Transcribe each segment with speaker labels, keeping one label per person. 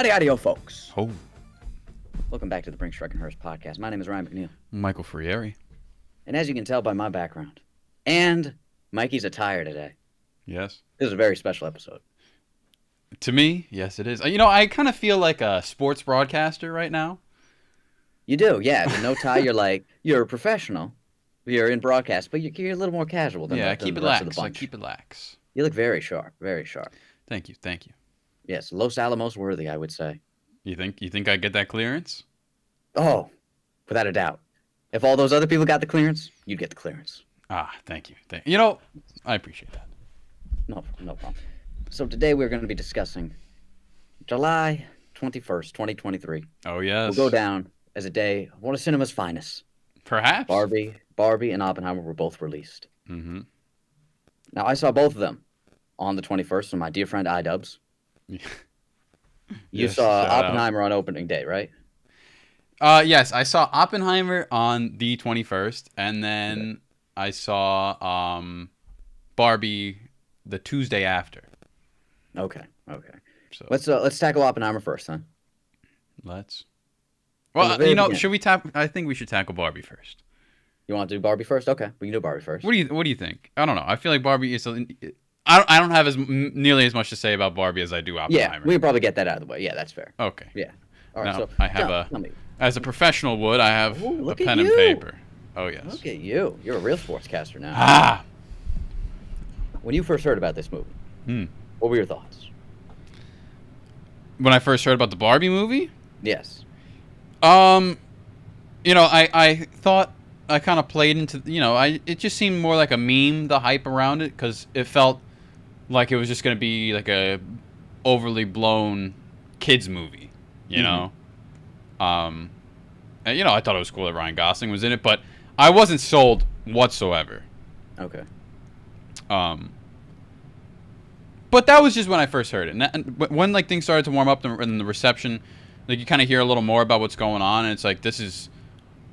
Speaker 1: Howdy, howdy, folks.
Speaker 2: Oh,
Speaker 1: Welcome back to the Brinx, Hearse podcast. My name is Ryan McNeil.
Speaker 2: Michael Frieri.
Speaker 1: And as you can tell by my background, and Mikey's attire today,
Speaker 2: Yes.
Speaker 1: this is a very special episode.
Speaker 2: To me, yes, it is. You know, I kind of feel like a sports broadcaster right now.
Speaker 1: You do, yeah. With no tie, you're a professional. You're in broadcast, but you're a little more casual than,
Speaker 2: Yeah,
Speaker 1: than
Speaker 2: keep
Speaker 1: the
Speaker 2: it
Speaker 1: rest of
Speaker 2: lax.
Speaker 1: the
Speaker 2: I
Speaker 1: bunch.
Speaker 2: keep it lax.
Speaker 1: You look very sharp, very sharp.
Speaker 2: Thank you. Thank you.
Speaker 1: Yes, Los Alamos worthy, I would say.
Speaker 2: You think I get that clearance?
Speaker 1: Oh, without a doubt. If all those other people got the clearance, you'd get the clearance.
Speaker 2: Ah, thank you. You know, I appreciate that.
Speaker 1: No problem. So today we're going to be discussing July 21st, 2023.
Speaker 2: Oh, yes.
Speaker 1: Will go down as a day of one of cinema's finest.
Speaker 2: Perhaps.
Speaker 1: Barbie and Oppenheimer were both released.
Speaker 2: Mm-hmm.
Speaker 1: Now, I saw both of them on the 21st with my dear friend iDubbbz. You
Speaker 2: Yes,
Speaker 1: saw
Speaker 2: shout out.
Speaker 1: Oppenheimer on opening day, right?
Speaker 2: Yes, I saw Oppenheimer on the 21st, and then I saw Barbie the Tuesday after.
Speaker 1: Okay.
Speaker 2: So
Speaker 1: Let's tackle Oppenheimer first, huh?
Speaker 2: let's.
Speaker 1: From the
Speaker 2: Well,
Speaker 1: very
Speaker 2: you know,
Speaker 1: beginning.
Speaker 2: should we tap? I think we should tackle Barbie first.
Speaker 1: You want to do Barbie first? Okay, we can do Barbie first.
Speaker 2: What do you think? I don't know. I feel like Barbie is. I don't have nearly as much to say about Barbie as I do
Speaker 1: Yeah,
Speaker 2: Oppenheimer.
Speaker 1: we can probably get that out of the way. Yeah, that's fair.
Speaker 2: Okay.
Speaker 1: Yeah. All right.
Speaker 2: Now,
Speaker 1: So
Speaker 2: I have
Speaker 1: tell me.
Speaker 2: as a professional would, I have
Speaker 1: Ooh,
Speaker 2: a
Speaker 1: look at
Speaker 2: pen and
Speaker 1: you.
Speaker 2: paper. Oh yes.
Speaker 1: Look at you. You're a real sportscaster now.
Speaker 2: Ah.
Speaker 1: When you first heard about this movie, what were your thoughts?
Speaker 2: When I first heard about the Barbie movie,
Speaker 1: Yes.
Speaker 2: you know, I thought I kind of played into, you know, it just seemed more like a meme, the hype around it, because it felt like it was just going to be like a overly blown kids movie, you know? And, you know, I thought it was cool that Ryan Gosling was in it, but I wasn't sold whatsoever.
Speaker 1: Okay.
Speaker 2: But that was just when I first heard it. And when like things started to warm up and the reception, like you kind of hear a little more about what's going on, and it's like, this is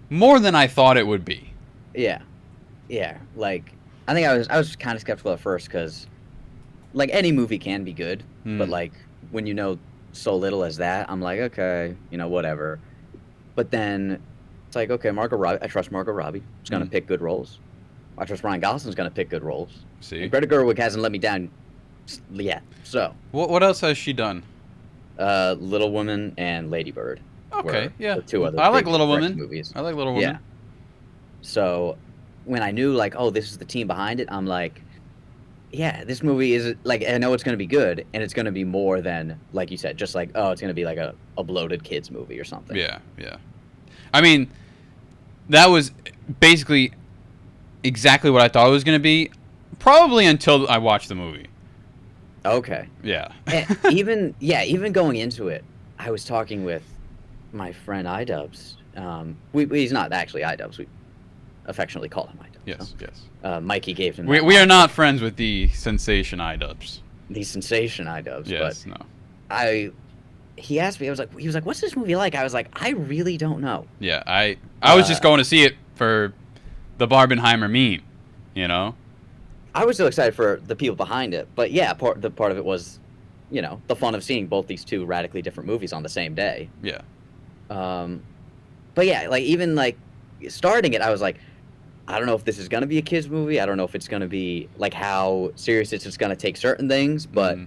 Speaker 2: more than I thought it would be.
Speaker 1: Yeah. Like, I think I was kind of skeptical at first because, like, any movie can be good, but like when you know so little as that, I'm like, okay, you know, whatever. But then it's like, okay, Margot Robbie. I trust Margot Robbie. She's gonna pick good roles. I trust Ryan Gosling's gonna pick good roles.
Speaker 2: See?
Speaker 1: And Greta Gerwig hasn't let me down yet. So,
Speaker 2: What else has she done?
Speaker 1: Little Woman and Lady Bird.
Speaker 2: Okay,
Speaker 1: were
Speaker 2: yeah.
Speaker 1: the two other
Speaker 2: I like
Speaker 1: big
Speaker 2: Little
Speaker 1: Rex
Speaker 2: Woman.
Speaker 1: movies.
Speaker 2: I like Little Woman.
Speaker 1: Yeah. So when I knew like, oh, this is the team behind it, I'm like, yeah, this movie is like, I know it's going to be good, and it's going to be more than, like you said, just like, oh, it's going to be like a bloated kids movie or something.
Speaker 2: Yeah. I mean, that was basically exactly what I thought it was going to be, probably until I watched the movie.
Speaker 1: Okay.
Speaker 2: Yeah.
Speaker 1: And even going into it, I was talking with my friend iDubbbz. He's not actually iDubbbz. We affectionately call him iDubbbz.
Speaker 2: Yes.
Speaker 1: Mikey gave him
Speaker 2: We are not friends with the sensation iDubbbz.
Speaker 1: the sensation iDubbbz.
Speaker 2: Yes,
Speaker 1: but
Speaker 2: no.
Speaker 1: he asked me, he was like, what's this movie like? I was like, I really don't know.
Speaker 2: Yeah, I was just going to see it for the Barbenheimmer meme, you know?
Speaker 1: I was still excited for the people behind it, but yeah, part of it was, you know, the fun of seeing both these two radically different movies on the same day.
Speaker 2: Yeah.
Speaker 1: But yeah, like even like starting it, I was like, I don't know if this is gonna be a kids movie. I don't know if it's gonna be like how serious it's just gonna take certain things. But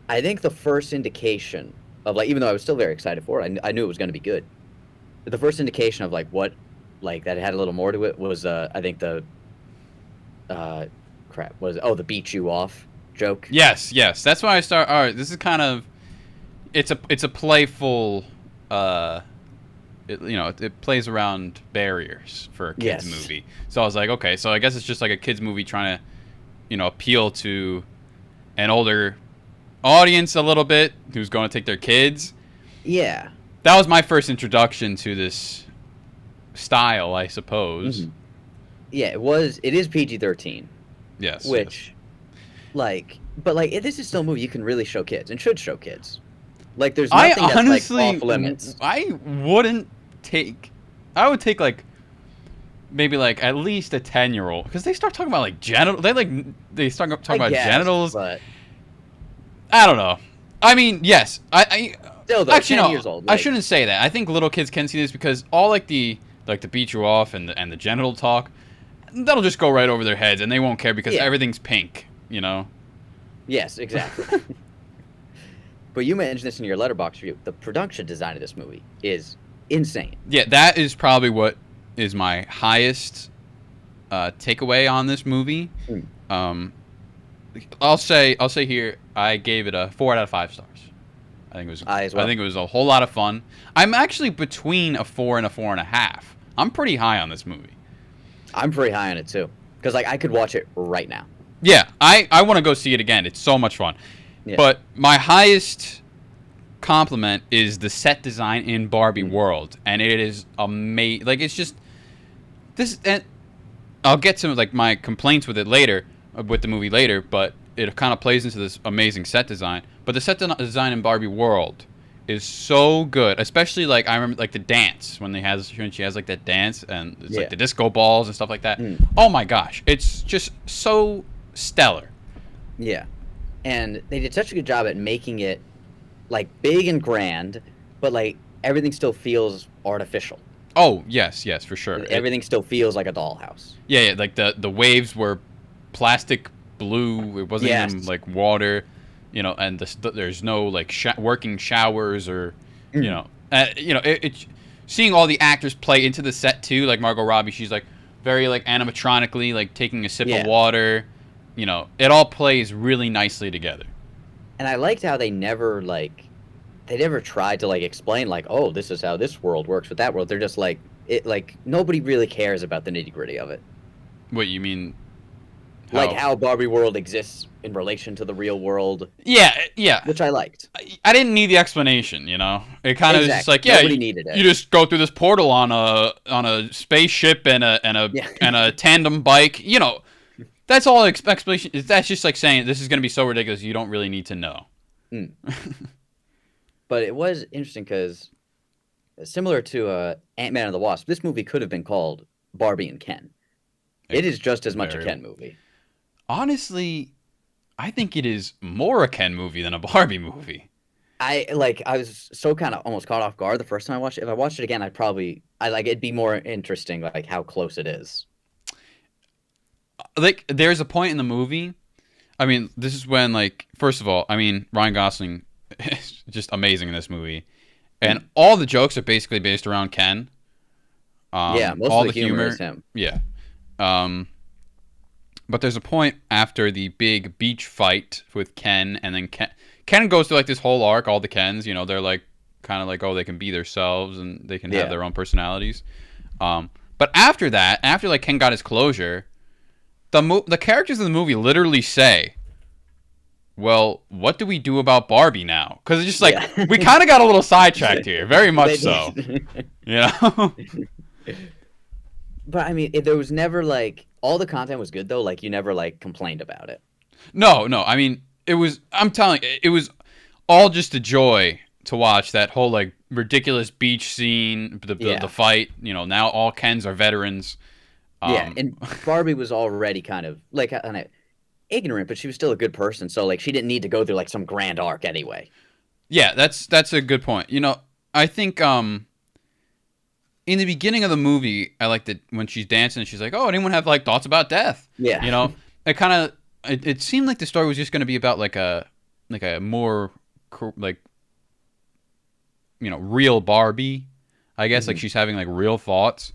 Speaker 1: I think the first indication of like, even though I was still very excited for it, I knew it was gonna be good. But the first indication of like what, like that it had a little more to it was I think the the beat you off joke.
Speaker 2: Yes. That's why I start. All right, this is kind of, it's a playful, it plays around barriers for a kids movie. So I was like, okay, so I guess it's just like a kids movie trying to, you know, appeal to an older audience a little bit who's going to take their kids.
Speaker 1: Yeah.
Speaker 2: That was my first introduction to this style, I suppose.
Speaker 1: Mm-hmm. Yeah, it is PG-13.
Speaker 2: Yes.
Speaker 1: Which, like, but like, this is still a movie you can really show kids and should show kids. Like, there's nothing
Speaker 2: I
Speaker 1: that's
Speaker 2: honestly,
Speaker 1: like off limits.
Speaker 2: I would take like maybe like at least a 10-year-old, because they start talking about like they start talking about genitals.
Speaker 1: But
Speaker 2: I don't know. I mean, yes, I
Speaker 1: Still though,
Speaker 2: Actually,
Speaker 1: 10 years
Speaker 2: no,
Speaker 1: old.
Speaker 2: I
Speaker 1: Like,
Speaker 2: shouldn't say that. I think little kids can see this because all like the beat you off and the genital talk, that'll just go right over their heads and they won't care because
Speaker 1: yeah,
Speaker 2: everything's pink. You know.
Speaker 1: yes, exactly. But you mentioned this in your letterbox review. The production design of this movie is insane.
Speaker 2: Yeah, that is probably what is my highest takeaway on this movie.
Speaker 1: Mm.
Speaker 2: Um, I'll say here I gave it a 4 out of 5 stars.
Speaker 1: I as
Speaker 2: I
Speaker 1: well.
Speaker 2: think it was a whole lot of fun. I'm actually between a 4 and a 4.5. I'm pretty high on this movie.
Speaker 1: I'm pretty high on it too, because like I could watch it right now.
Speaker 2: Yeah, I want to go see it again. It's so much fun.
Speaker 1: Yeah.
Speaker 2: But my highest compliment is the set design in Barbie World, and it is amazing. Like it's just this, and I'll get to like my complaints with it later, with the movie later. But it kind of plays into this amazing set design. But the set design in Barbie World is so good, especially like I remember like the dance when she has like that dance and it's like the disco balls and stuff like that. Oh my gosh, it's just so stellar.
Speaker 1: Yeah, and they did such a good job at making it like big and grand, but like everything still feels artificial.
Speaker 2: Oh yes, for sure.
Speaker 1: Everything still feels like a dollhouse.
Speaker 2: Yeah, like the waves were plastic blue. It wasn't even like water, you know. And there's no like working showers or, you know, seeing all the actors play into the set too. Like Margot Robbie, she's like very like animatronically like taking a sip of water. You know, it all plays really nicely together.
Speaker 1: And I liked how they never tried to like explain like, oh, this is how this world works with that world. They're just like nobody really cares about the nitty-gritty of it.
Speaker 2: What you mean?
Speaker 1: Like how Barbie world exists in relation to the real world.
Speaker 2: Yeah.
Speaker 1: Which I liked.
Speaker 2: I didn't need the explanation, you know. It kind of was just like,
Speaker 1: nobody needed it.
Speaker 2: You just go through this portal on a spaceship and a tandem bike, you know. That's all explanation. That's just like saying this is going to be so ridiculous you don't really need to know.
Speaker 1: But it was interesting because similar to Ant-Man and the Wasp, this movie could have been called Barbie and Ken. It is just as much a Ken movie.
Speaker 2: Honestly, I think it is more a Ken movie than a Barbie movie.
Speaker 1: I was so kind of almost caught off guard the first time I watched it. If I watched it again, it'd be more interesting like how close it is.
Speaker 2: Like there's a point in the movie. I mean, this is when like first of all, I mean Ryan Gosling is just amazing in this movie, and all the jokes are basically based around Ken.
Speaker 1: Most
Speaker 2: all
Speaker 1: of the humor is him.
Speaker 2: Yeah. But there's a point after the big beach fight with Ken, and then Ken goes through like this whole arc. All the Kens, you know, they're like kind of like, oh, they can be themselves and they can have their own personalities. But after that, after like Ken got his closure, the characters in the movie literally say, well, what do we do about Barbie now? Because it's just like we kind of got a little sidetracked here, very much so. You know.
Speaker 1: But I mean, there was never like all the content was good though. Like you never like complained about it.
Speaker 2: No. I mean, it was. I'm telling you, it was all just a joy to watch that whole like ridiculous beach scene, the fight. You know, now all Kens are veterans.
Speaker 1: And Barbie was already kind of like ignorant, but she was still a good person. So like she didn't need to go through like some grand arc anyway.
Speaker 2: Yeah, that's a good point. You know, I think in the beginning of the movie, I like that when she's dancing, she's like, "Oh, anyone have like thoughts about death?"
Speaker 1: Yeah,
Speaker 2: you know, it seemed like the story was just going to be about like a more like real Barbie, I guess. Like she's having like real thoughts,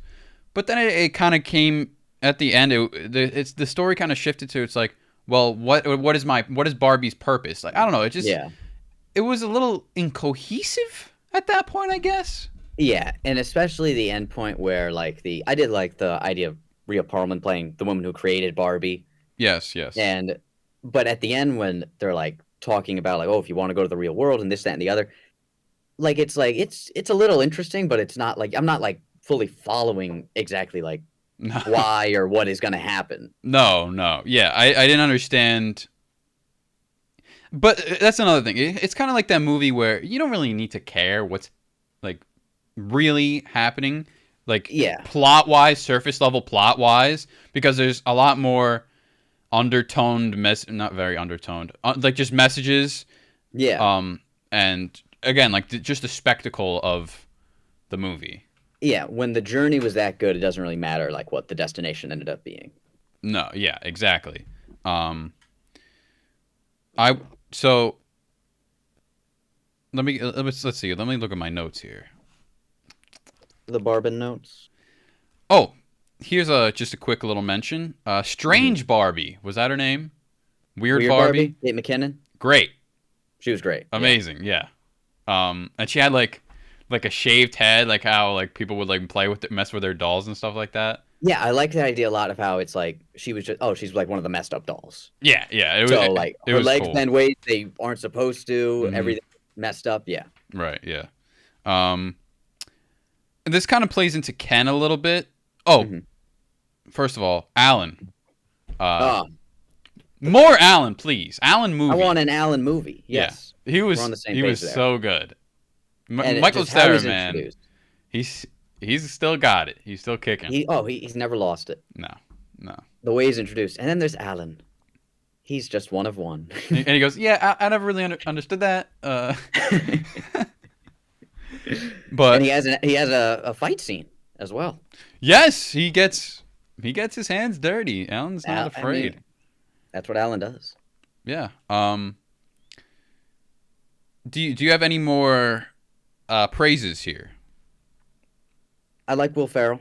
Speaker 2: but then it kind of came at the end. It's the story kind of shifted to it's like, well, what is Barbie's purpose? Like I don't know. It just it was a little incohesive at that point, I guess.
Speaker 1: Yeah, and especially the end point where like I did like the idea of Rhea Perlman playing the woman who created Barbie.
Speaker 2: Yes.
Speaker 1: But at the end when they're like talking about like, oh, if you want to go to the real world and this, that, and the other, it's a little interesting, but it's not like I'm not like fully following exactly like why or what is going to happen.
Speaker 2: No. Yeah, I didn't understand. But that's another thing. It's kind of like that movie where you don't really need to care what's like really happening, like plot wise, surface level plot wise, because there's a lot more undertoned not very undertoned, like just messages, and again, like just the spectacle of the movie.
Speaker 1: Yeah, when the journey was that good, it doesn't really matter like what the destination ended up being.
Speaker 2: No, yeah, exactly. Um, I so let's see. Let me look at my notes here.
Speaker 1: The Barbin notes.
Speaker 2: Oh, here's just a quick little mention.
Speaker 1: Mhm.
Speaker 2: Strange Barbie, was that her name? Weird
Speaker 1: Weird Barbie,
Speaker 2: Barbie.
Speaker 1: Kate McKinnon.
Speaker 2: Great,
Speaker 1: She was great. Yeah.
Speaker 2: amazing, yeah. And she had like a shaved head, like how like people would like play with it, mess with their dolls and stuff like that.
Speaker 1: Yeah, I like the idea a lot of how it's like she was just she's like one of the messed up dolls.
Speaker 2: Yeah, yeah.
Speaker 1: So like
Speaker 2: It
Speaker 1: her
Speaker 2: was
Speaker 1: legs
Speaker 2: cool.
Speaker 1: bend ways they aren't supposed to,
Speaker 2: Hmm.
Speaker 1: everything messed up. Yeah.
Speaker 2: Right, yeah. Um, this kind of plays into Ken a little bit. Oh,
Speaker 1: Hmm.
Speaker 2: first of all, Alan. Uh,
Speaker 1: Oh,
Speaker 2: more Alan, please. Alan
Speaker 1: I
Speaker 2: movie.
Speaker 1: want an Alan movie.
Speaker 2: Yeah,
Speaker 1: Yes. We're on the same
Speaker 2: he was
Speaker 1: page there.
Speaker 2: so good.
Speaker 1: And
Speaker 2: Michael
Speaker 1: just how
Speaker 2: Cera,
Speaker 1: he's
Speaker 2: man,
Speaker 1: introduced.
Speaker 2: he's he's still got it. He's still kicking.
Speaker 1: He's never lost it.
Speaker 2: No, no.
Speaker 1: The way he's introduced. And then there's Alan. He's just one of one.
Speaker 2: And he goes, "Yeah, I never really understood that."
Speaker 1: And
Speaker 2: But
Speaker 1: he has a fight scene as well.
Speaker 2: yes, he gets his hands dirty. Alan's not
Speaker 1: I mean,
Speaker 2: afraid.
Speaker 1: that's what Alan does.
Speaker 2: Yeah. Do you have any more praises here?
Speaker 1: I like Will Ferrell.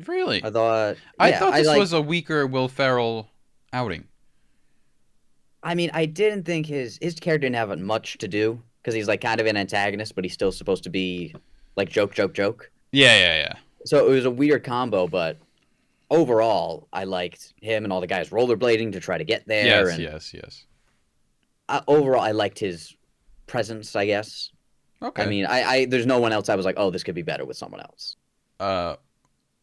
Speaker 2: Really?
Speaker 1: I thought,
Speaker 2: I
Speaker 1: yeah,
Speaker 2: thought
Speaker 1: I
Speaker 2: this
Speaker 1: like.
Speaker 2: was a weaker Will Ferrell outing.
Speaker 1: I mean, I didn't think his character didn't have much to do because he's like kind of an antagonist, but he's still supposed to be like joke, joke, joke.
Speaker 2: Yeah, yeah, yeah.
Speaker 1: So it was a weird combo, but overall, I liked him and all the guys rollerblading to try to get there,
Speaker 2: Yes,
Speaker 1: and
Speaker 2: yes, yes.
Speaker 1: overall, I liked his presence. I guess. I
Speaker 2: Okay.
Speaker 1: mean, I there's no one else. I was like, oh, this could be better with someone else.
Speaker 2: Uh,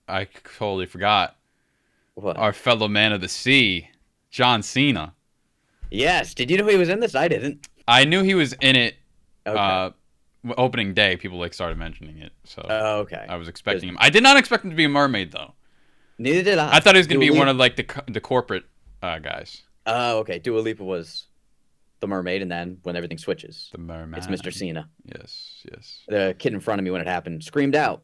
Speaker 2: I totally forgot
Speaker 1: What?
Speaker 2: our fellow man of the sea, John Cena.
Speaker 1: Yes. Did you know he was in this? I didn't.
Speaker 2: I knew he was in it.
Speaker 1: Okay.
Speaker 2: Opening day, people like started mentioning it, so
Speaker 1: Okay.
Speaker 2: I was
Speaker 1: 'Cause
Speaker 2: expecting him. I did not expect him to be a mermaid though.
Speaker 1: neither did
Speaker 2: I
Speaker 1: I.
Speaker 2: thought he was gonna
Speaker 1: Dua
Speaker 2: be one
Speaker 1: Lipa.
Speaker 2: of like the corporate guys.
Speaker 1: Oh, okay. Dua Lipa was the mermaid, and then when everything switches,
Speaker 2: The
Speaker 1: it's
Speaker 2: merman.
Speaker 1: Mr. Cena.
Speaker 2: Yes, yes.
Speaker 1: The kid in front of me when it happened screamed out,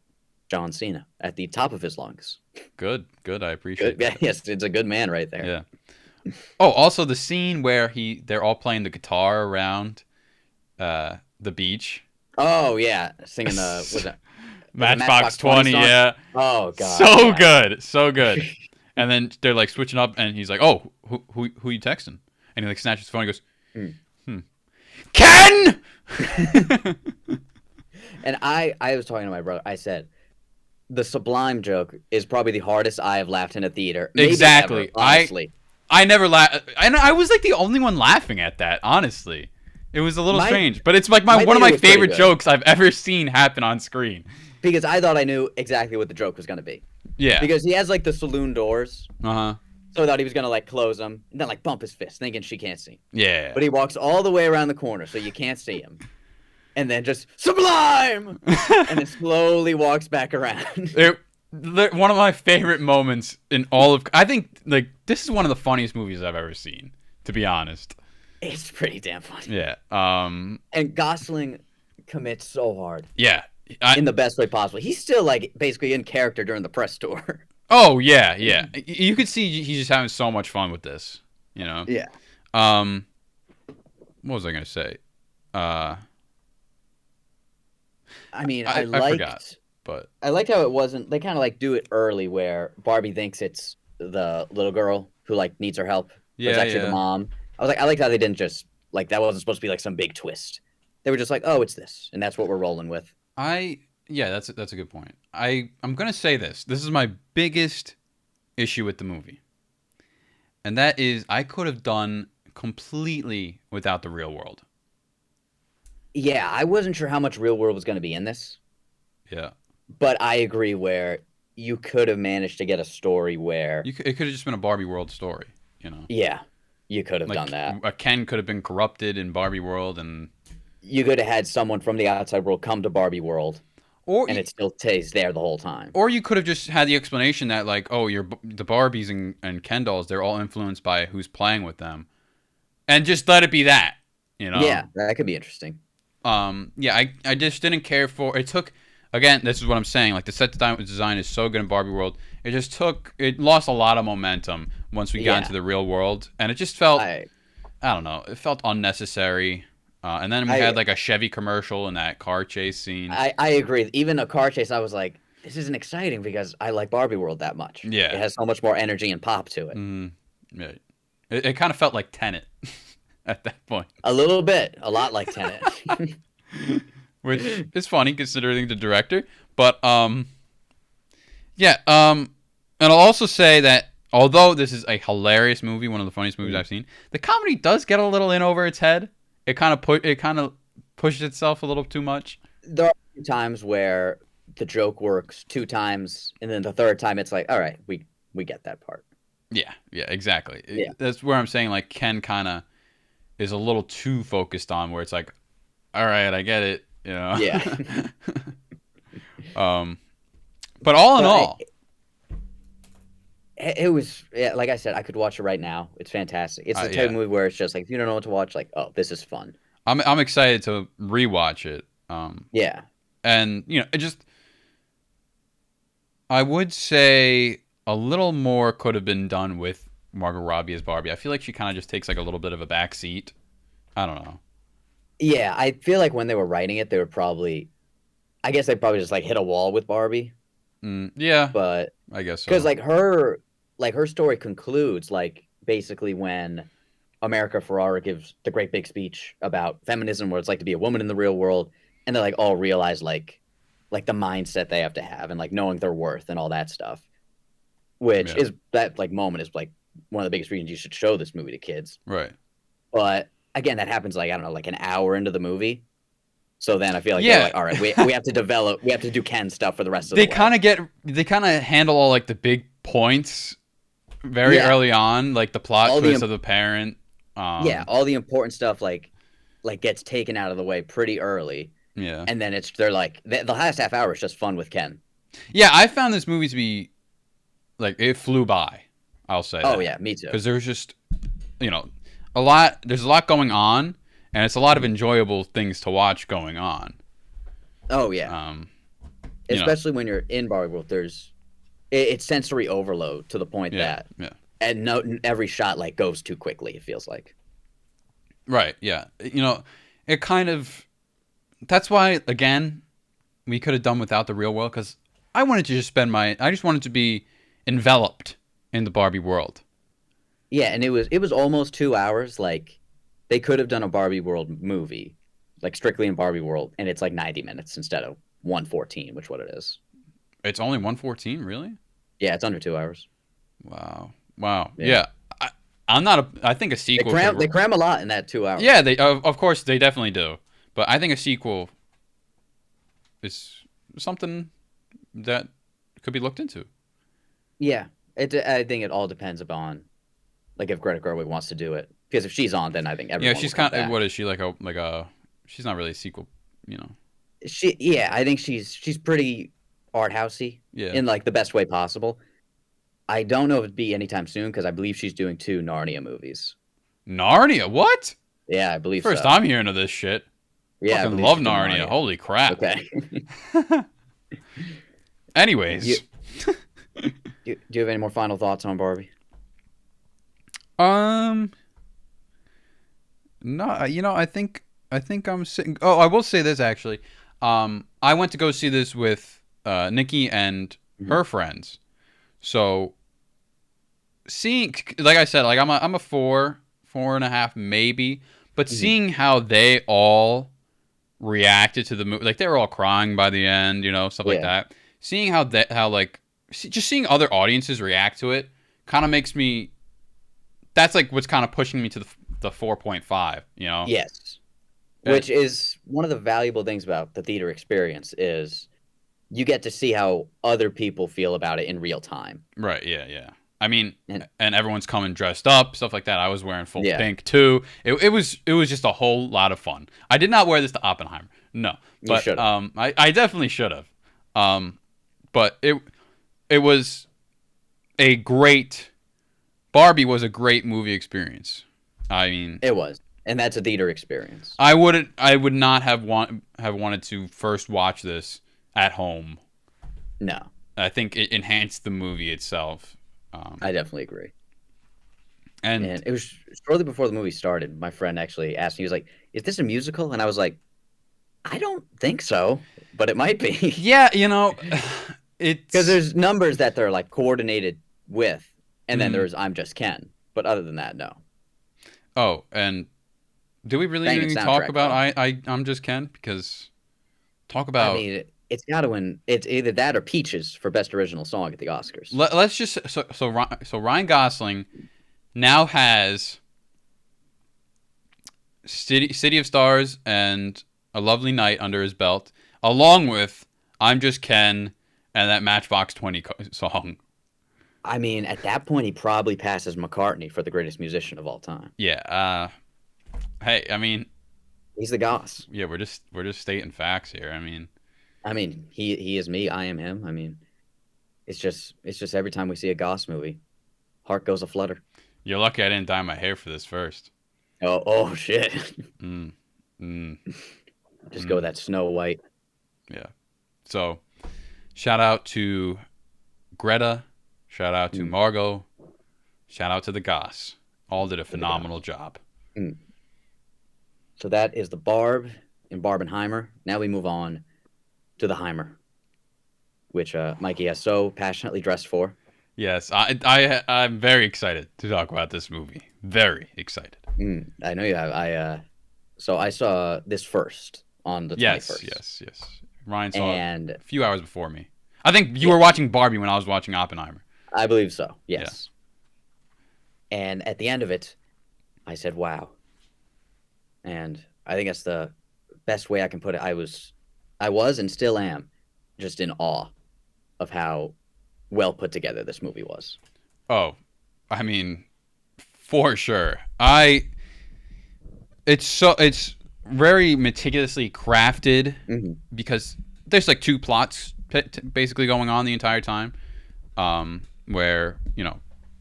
Speaker 1: "John Cena" at the top of his lungs.
Speaker 2: Good, good. I
Speaker 1: Good.
Speaker 2: appreciate
Speaker 1: Yeah,
Speaker 2: that.
Speaker 1: yes, it's a good man right there.
Speaker 2: Yeah. Oh, also the scene where they're all playing the guitar around the beach.
Speaker 1: Oh yeah, singing the was it
Speaker 2: Matchbox
Speaker 1: Matchbox 20
Speaker 2: 20,
Speaker 1: song?
Speaker 2: yeah.
Speaker 1: Oh god,
Speaker 2: So
Speaker 1: yeah.
Speaker 2: good, so good. And then they're like switching up, and he's like, "Oh, who you texting?" And he like snatches his phone. And goes,
Speaker 1: Mm.
Speaker 2: "Hmm, Ken."
Speaker 1: And I was talking to my brother. I said the Sublime joke is probably the hardest I have laughed in a theater, maybe ever,
Speaker 2: Exactly.
Speaker 1: honestly.
Speaker 2: I never laugh, and I was like the only one laughing at that. Honestly, it was a little
Speaker 1: My
Speaker 2: strange, but it's like
Speaker 1: my
Speaker 2: one of
Speaker 1: theater
Speaker 2: my
Speaker 1: was pretty
Speaker 2: favorite
Speaker 1: good
Speaker 2: jokes I've ever seen happen on screen.
Speaker 1: because I thought I knew exactly what the joke was gonna be.
Speaker 2: Yeah.
Speaker 1: Because he has like the saloon doors,
Speaker 2: Uh huh.
Speaker 1: so I thought he was gonna like close them and then like bump his fist, thinking she can't see.
Speaker 2: Yeah.
Speaker 1: But he walks all the way around the corner so you can't see him, and then just Sublime, and then slowly walks back around.
Speaker 2: One of my favorite moments in all of. I think like this is one of the funniest movies I've ever seen. To be honest.
Speaker 1: It's pretty damn funny.
Speaker 2: Yeah.
Speaker 1: And Gosling commits so hard
Speaker 2: Yeah.
Speaker 1: in the best way possible. He's still like basically in character during the press tour.
Speaker 2: Oh yeah, yeah. You could see he's just having so much fun with this. You know.
Speaker 1: Yeah.
Speaker 2: Um. What was I gonna say? Uh.
Speaker 1: I mean,
Speaker 2: I forgot. But
Speaker 1: I liked how it wasn't. They kind of like do it early, where Barbie thinks it's the little girl who like needs her help, but it's
Speaker 2: yeah,
Speaker 1: actually the
Speaker 2: yeah.
Speaker 1: mom. I was like, I liked how they didn't just like that wasn't supposed to be like some big twist. They were just like, oh, it's this, and that's what we're rolling with.
Speaker 2: Yeah, that's a good point. I'm gonna say this. This is my biggest issue with the movie, and that is I could have done completely without the real world.
Speaker 1: Yeah, I wasn't sure how much real world was going to be in this,
Speaker 2: Yeah,
Speaker 1: but I agree where you could have managed to get a story where,
Speaker 2: it could have just been a Barbie world story. You know,
Speaker 1: yeah, you could have
Speaker 2: like
Speaker 1: done that.
Speaker 2: a Ken could have been corrupted in Barbie world, and
Speaker 1: You could have had someone from the outside world come to Barbie world,
Speaker 2: or
Speaker 1: and it still stays there the whole time.
Speaker 2: or you could have just had the explanation that like, oh, the Barbies and Ken dolls, they're all influenced by who's playing with them, and just let it be that. You know.
Speaker 1: Yeah, that could be interesting.
Speaker 2: Yeah, I just didn't care for it. Took again. This is what I'm saying. Like the set design is so good in Barbie World. It lost a lot of momentum once we got
Speaker 1: Yeah,
Speaker 2: into the real world, and it just felt
Speaker 1: I
Speaker 2: I don't know. It felt unnecessary. And then we
Speaker 1: I
Speaker 2: had like a Chevy commercial in that car chase scene.
Speaker 1: I agree. Even a car chase, I was like, this isn't exciting because I like Barbie World that much. It
Speaker 2: Yeah.
Speaker 1: has so much more energy and pop to it.
Speaker 2: Mm, yeah. It kind of felt like Tenet at that point,
Speaker 1: A little bit, a lot like Tenet.
Speaker 2: which is funny considering the director. But yeah. And I'll also say that although this is a hilarious movie, one of the funniest movies I've seen, the comedy does get a little in over its head. It kind of pushes itself a little too much.
Speaker 1: There are times where the joke works 2 times, and then the third time it's like, all right, we get that part.
Speaker 2: Yeah, yeah, exactly.
Speaker 1: Yeah,
Speaker 2: That's where I'm saying like Ken kind of is a little too focused on where it's like, all right, I get it, you know.
Speaker 1: yeah.
Speaker 2: um, but all in
Speaker 1: But
Speaker 2: all,
Speaker 1: it was, yeah, like I said, I could watch it right now. It's fantastic. It's the type
Speaker 2: yeah,
Speaker 1: of movie where it's just like if you don't know what to watch, like, oh, this is fun.
Speaker 2: I'm excited to rewatch it.
Speaker 1: Yeah,
Speaker 2: And it just I would say a little more could have been done with Margot Robbie as Barbie. I feel like she kind of just takes like a little bit of a back seat. I don't know.
Speaker 1: yeah. I feel like when they were writing it, they were probably, I guess they probably just like hit a wall with Barbie,
Speaker 2: Yeah,
Speaker 1: but
Speaker 2: I guess
Speaker 1: because
Speaker 2: so.
Speaker 1: like her story concludes like basically when America Ferrera gives the great big speech about feminism, where it's like to be a woman in the real world, and they like all realize like the mindset they have to have and like knowing their worth and all that stuff. Which
Speaker 2: Yeah,
Speaker 1: is that like moment is like one of the biggest reasons you should show this movie to kids.
Speaker 2: right.
Speaker 1: But again, that happens like I don't know, like an hour into the movie. So then I feel like they're
Speaker 2: Yeah.
Speaker 1: like, all right, we have to we have to do Ken stuff for the rest of the way.
Speaker 2: They kind of handle all like the big points very
Speaker 1: Yeah,
Speaker 2: early on, like the plot
Speaker 1: all the
Speaker 2: twist of the parent.
Speaker 1: yeah, all the important stuff like gets taken out of the way pretty early,
Speaker 2: Yeah.
Speaker 1: and then they're like the last half hour is just fun with Ken.
Speaker 2: Yeah, I found this movie to be like it flew by. I'll say
Speaker 1: Oh
Speaker 2: that
Speaker 1: yeah, me too.
Speaker 2: because there's just you know a lot. There's a lot going on, and it's a lot of enjoyable things to watch going on.
Speaker 1: Oh yeah,
Speaker 2: Um, you know,
Speaker 1: especially when you're in Barbie World. It's sensory overload to the point
Speaker 2: yeah,
Speaker 1: that
Speaker 2: yeah,
Speaker 1: and no every shot like goes too quickly. It feels like.
Speaker 2: right, yeah. It kind of. That's why again, we could have done without the real world because I wanted to just I just wanted to be enveloped in the Barbie world.
Speaker 1: Yeah, and it was almost 2 hours. Like they could have done a Barbie World movie, like strictly in Barbie World, and it's like 90 minutes instead of 114, which what it is.
Speaker 2: It's only 114, really?
Speaker 1: Yeah, it's under 2 hours.
Speaker 2: Wow. Wow.
Speaker 1: Yeah,
Speaker 2: Yeah. I'm not I think a
Speaker 1: they
Speaker 2: sequel
Speaker 1: cram
Speaker 2: could.
Speaker 1: they cram a lot in that 2 hours.
Speaker 2: Yeah, they of course they definitely do. But I think a sequel is something that could be looked into.
Speaker 1: Yeah, I think it all depends upon like if Greta Gerwig wants to do it. Because if she's on, then I think
Speaker 2: Yeah,
Speaker 1: everyone will
Speaker 2: she's
Speaker 1: come
Speaker 2: kind of
Speaker 1: back.
Speaker 2: what is she like a she's not really a sequel, you know.
Speaker 1: Yeah, I think she's pretty art housey
Speaker 2: Yeah.
Speaker 1: in like the best way possible. I don't know if it'd be anytime soon because I believe she's doing 2 Narnia movies.
Speaker 2: Narnia. What?
Speaker 1: Yeah, I believe
Speaker 2: First
Speaker 1: so.
Speaker 2: I'm hearing of this shit.
Speaker 1: Yeah, I
Speaker 2: Fucking
Speaker 1: believe
Speaker 2: love
Speaker 1: she's doing
Speaker 2: Narnia.
Speaker 1: Narnia.
Speaker 2: Holy crap.
Speaker 1: Okay. you,
Speaker 2: Anyways,
Speaker 1: do you have any more final thoughts on Barbie?
Speaker 2: um no, I think I'm sitting. Oh, I will say this actually. I went to go see this with Nikki and
Speaker 1: Mhm.
Speaker 2: her friends. So seeing, like I said, like I'm a 4.5 maybe, but
Speaker 1: Mhm.
Speaker 2: seeing how they all reacted to the movie, like they were all crying by the end, stuff like
Speaker 1: Yeah.
Speaker 2: that. Seeing how like just seeing other audiences react to it kind of makes me. That's like what's kind of pushing me to the 4.5.
Speaker 1: Yes.
Speaker 2: Uh,
Speaker 1: Which is one of the valuable things about the theater experience is you get to see how other people feel about it in real time.
Speaker 2: Right, yeah, yeah. I mean,
Speaker 1: And
Speaker 2: and everyone's coming dressed up, stuff like that. I was wearing full
Speaker 1: yeah,
Speaker 2: pink too. It was just a whole lot of fun. I did not wear this to Oppenheimer, no,
Speaker 1: you
Speaker 2: but
Speaker 1: should have.
Speaker 2: I definitely should have. But it was a great Barbie was a great movie experience. I mean,
Speaker 1: It was. and that's a theater experience.
Speaker 2: I wouldn't. I would not have wanted to first watch this at home.
Speaker 1: No,
Speaker 2: I think it enhanced the movie itself.
Speaker 1: I definitely agree.
Speaker 2: And
Speaker 1: And it was shortly before the movie started. My friend actually asked me, he was like, "Is this a musical?" And I was like, "I don't think so, but it might be."
Speaker 2: yeah,
Speaker 1: Because
Speaker 2: it's.
Speaker 1: there's numbers that they're like coordinated with, and then
Speaker 2: Mm,
Speaker 1: there's "I'm Just Ken." But other than that, no.
Speaker 2: oh, and do we really
Speaker 1: Banging
Speaker 2: need to talk
Speaker 1: soundtrack
Speaker 2: about
Speaker 1: though.
Speaker 2: I'm Just Ken? Because talk
Speaker 1: I
Speaker 2: about
Speaker 1: mean, it's got to win. It's either that or Peaches for best original song at the Oscars.
Speaker 2: let's just so Ryan Gosling now has City of Stars and A Lovely Night under his belt, along with I'm Just Ken and that Matchbox 20 song.
Speaker 1: I mean, at that point, he probably passes McCartney for the greatest musician of all time.
Speaker 2: Yeah. Hey, I mean,
Speaker 1: He's the Goss.
Speaker 2: yeah, we're just stating facts here. I mean,
Speaker 1: I mean, he is me. I am him. I mean, it's just every time we see a Goss movie, heart goes a flutter.
Speaker 2: you're lucky I didn't dye my hair for this first.
Speaker 1: Oh shit!
Speaker 2: Mm, mm,
Speaker 1: Just go
Speaker 2: mm.
Speaker 1: that Snow White.
Speaker 2: Yeah. So, shout out to Greta. Shout out to
Speaker 1: Mm,
Speaker 2: Margot. Shout out to the Goss. All did a
Speaker 1: to the
Speaker 2: phenomenal
Speaker 1: Goss.
Speaker 2: job.
Speaker 1: Mm. So that is the Barb in Barbenheimer. Now we move on to the Heimer, which Mikey has so passionately dressed for.
Speaker 2: Yes, I'm very excited to talk about this movie. Very excited.
Speaker 1: I know you have. So I saw this first on the
Speaker 2: Yes,
Speaker 1: 21st,
Speaker 2: yes, yes. Ryan saw it
Speaker 1: and
Speaker 2: a few hours before me. I think you
Speaker 1: yeah,
Speaker 2: were watching Barbie when I was watching Oppenheimer.
Speaker 1: I believe so.
Speaker 2: Yeah.
Speaker 1: Yes. And at the end of it, I said, "Wow." And I think that's the best way I can put it. I was, and still am, just in awe of how well put together this movie was.
Speaker 2: Oh, I mean, for sure. It's very meticulously crafted
Speaker 1: Hmm.
Speaker 2: because there's like two plots basically going on the entire time. Where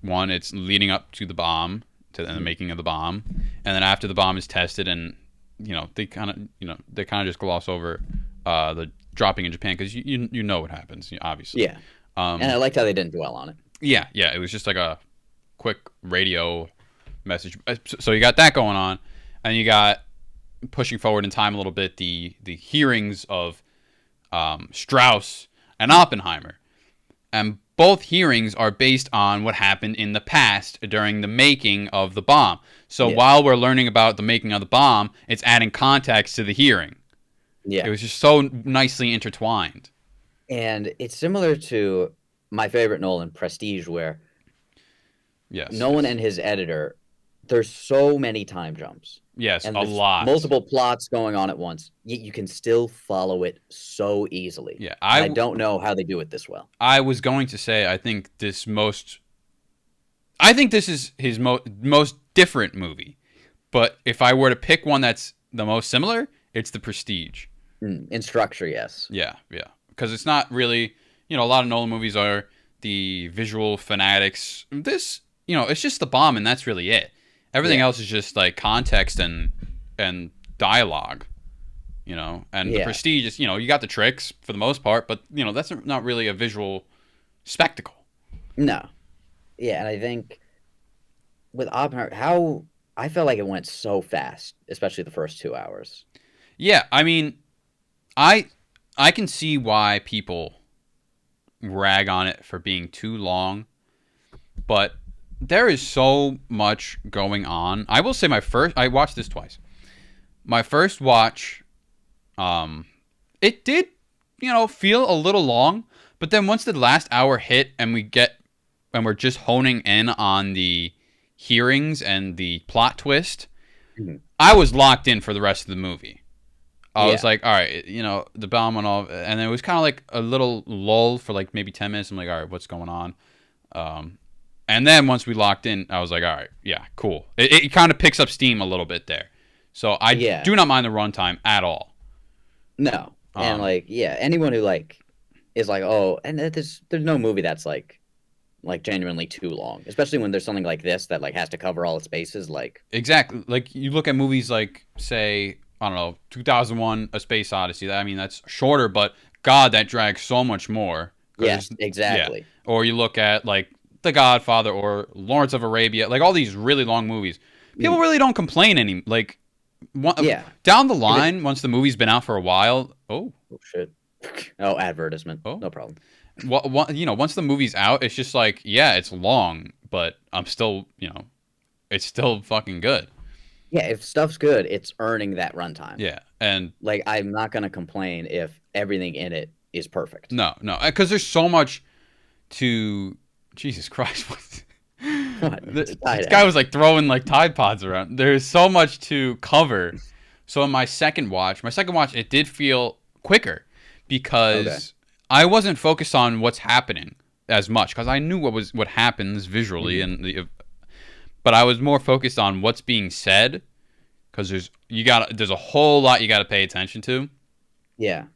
Speaker 2: one, it's leading up to the bomb, to the making of the bomb, and then after the bomb is tested, and they kind of just gloss over the dropping in Japan because you know what happens, obviously.
Speaker 1: Yeah, and I
Speaker 2: Um,
Speaker 1: liked how they didn't dwell on it.
Speaker 2: yeah, it was just like a quick radio message. So you got that going on, and you got pushing forward in time a little bit the hearings of Strauss and Oppenheimer, and both hearings are based on what happened in the past during the making of the bomb. So
Speaker 1: Yeah,
Speaker 2: while we're learning about the making of the bomb, it's adding context to the hearing. It
Speaker 1: yeah,
Speaker 2: was just so nicely intertwined.
Speaker 1: and it's similar to my favorite Nolan, Prestige, where
Speaker 2: Yes,
Speaker 1: Nolan
Speaker 2: yes,
Speaker 1: and his editor, there's so many time jumps,
Speaker 2: yes,
Speaker 1: and
Speaker 2: a
Speaker 1: there's
Speaker 2: lot.
Speaker 1: multiple plots going on at once. Yet you can still follow it so easily,
Speaker 2: Yeah,
Speaker 1: and I don't know how they do it this well.
Speaker 2: I was going to say I think this is his most different movie. But if I were to pick one that's the most similar, it's The Prestige.
Speaker 1: In structure, yes.
Speaker 2: Yeah, yeah. Because it's not really, a lot of Nolan movies are the visual fanatics. This, it's just the bomb, and that's really it. Everything
Speaker 1: Yeah,
Speaker 2: else is just like context and dialogue. And The
Speaker 1: yeah.
Speaker 2: Prestige is, you got the tricks for the most part, but that's not really a visual spectacle.
Speaker 1: No. Yeah, and I think with Oppenheimer, how I felt like it went so fast, especially the first 2 hours.
Speaker 2: Yeah, I mean, I I can see why people rag on it for being too long, but there is so much going on. I will say I watched this twice. My first watch, um, it did, feel a little long, but then once the last hour hit and we're just honing in on the hearings and the plot twist,
Speaker 1: Mhm.
Speaker 2: I was locked in for the rest of the movie. I was
Speaker 1: Yeah,
Speaker 2: like, all right, the bomb went off, and it was kind of like a little lull for like maybe 10 minutes. I'm like, all right, what's going on? Um, and then once we locked in, I was like, all right, yeah, cool. It kind of picks up steam a little bit there, so I
Speaker 1: yeah,
Speaker 2: do not mind the runtime at all.
Speaker 1: no, and
Speaker 2: Um,
Speaker 1: like, yeah, anyone who like is like, oh, and there's no movie that's like like genuinely too long, especially when there's something like this that like has to cover all its bases. Like,
Speaker 2: Exactly. Like you look at movies like, say, I don't know, 2001: A Space Odyssey. I mean, that's shorter, but God, that drags so much more. Because
Speaker 1: yes,
Speaker 2: yeah.
Speaker 1: exactly.
Speaker 2: Or you look at like The Godfather or Lawrence of Arabia, like all these really long movies. People
Speaker 1: Mm,
Speaker 2: really don't complain any like
Speaker 1: yeah.
Speaker 2: down the
Speaker 1: If it,
Speaker 2: line once the movie's been out for a while.
Speaker 1: oh shit. Oh, advertisement.
Speaker 2: Oh,
Speaker 1: No problem.
Speaker 2: once the movie's out, it's just like, yeah, it's long, but I'm still, it's still fucking good.
Speaker 1: Yeah, if stuff's good, it's earning that runtime.
Speaker 2: Yeah, and
Speaker 1: Like, I'm not gonna complain if everything in it is perfect.
Speaker 2: no, because there's so much to. Jesus Christ, what?
Speaker 1: What? It's a
Speaker 2: This
Speaker 1: tight
Speaker 2: guy
Speaker 1: end.
Speaker 2: was like throwing like Tide Pods around. There's so much to cover. So in my second watch, it did feel quicker
Speaker 1: Okay.
Speaker 2: because I wasn't focused on what's happening as much because I knew what happens visually
Speaker 1: Mhm.
Speaker 2: but I was more focused on what's being said because there's a whole lot you got to pay attention to.
Speaker 1: Yeah.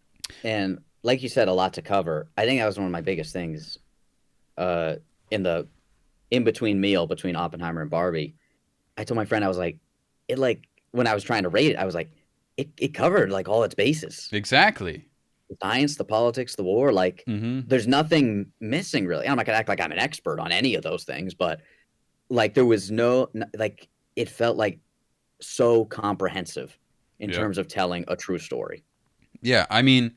Speaker 1: And like you said, a lot to cover. I think that was one of my biggest things uh in the in between meal between Oppenheimer and Barbie. I told my friend I was like, it like when I was trying to rate it, I was like, it covered like all its bases.
Speaker 2: Exactly.
Speaker 1: The science, the politics, the war, like
Speaker 2: Mm-hmm.
Speaker 1: there's nothing missing really. I'm not gonna act like I'm an expert on any of those things, but like there was like it felt like so comprehensive in
Speaker 2: Yep.
Speaker 1: terms of telling a true story.
Speaker 2: Yeah. I mean,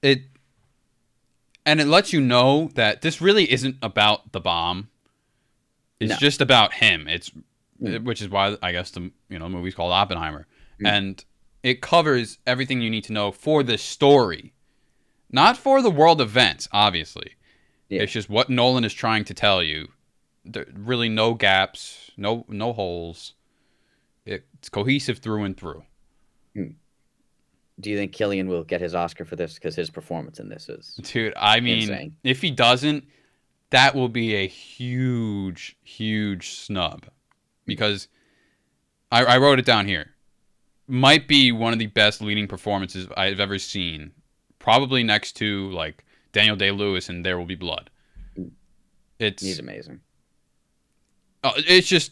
Speaker 2: it and it lets you know that this really isn't about the bomb. It's
Speaker 1: No.
Speaker 2: just about him.
Speaker 1: Mm,
Speaker 2: Which is why I guess the movie's called Oppenheimer,
Speaker 1: mm,
Speaker 2: and it covers everything you need to know for the story, not for the world events. Obviously,
Speaker 1: yeah.
Speaker 2: it's just what Nolan is trying to tell you. There really no gaps, no holes. It's cohesive through and through.
Speaker 1: Mm. Do you think Killian will get his Oscar for this? Because his performance in this is
Speaker 2: Dude, I mean,
Speaker 1: insane.
Speaker 2: if he doesn't, that will be a huge, huge snub
Speaker 1: Mm.
Speaker 2: because I wrote it down here. Might be one of the best leading performances I've ever seen. Probably next to like Daniel Day-Lewis in There Will Be Blood.
Speaker 1: Mm. He's
Speaker 2: It's
Speaker 1: amazing.
Speaker 2: it's just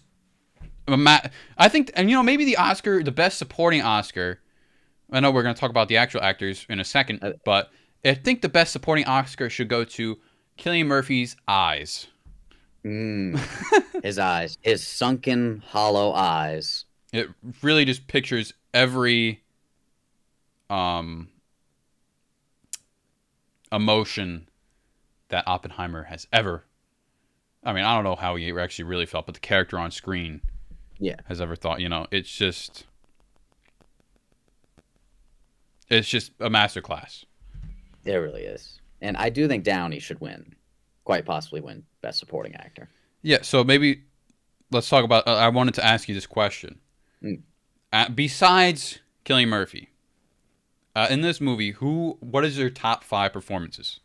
Speaker 2: I think, and maybe the Oscar, the best supporting Oscar. I know we're going to talk about the actual actors in a second,
Speaker 1: Uh,
Speaker 2: but I think the best supporting Oscar should go to Cillian Murphy's eyes.
Speaker 1: mm, his eyes, his sunken, hollow eyes.
Speaker 2: It really just pictures every um, emotion that Oppenheimer has ever. I mean, I don't know how he actually really felt, but the character on screen
Speaker 1: Yeah,
Speaker 2: has ever thought. It's just a masterclass.
Speaker 1: it really is. And I do think Downey should win, quite possibly win Best Supporting Actor.
Speaker 2: Yeah. So maybe let's talk about. I wanted to ask you this question.
Speaker 1: Mm.
Speaker 2: Besides Cillian Murphy, in this movie, what is your top 5 performances?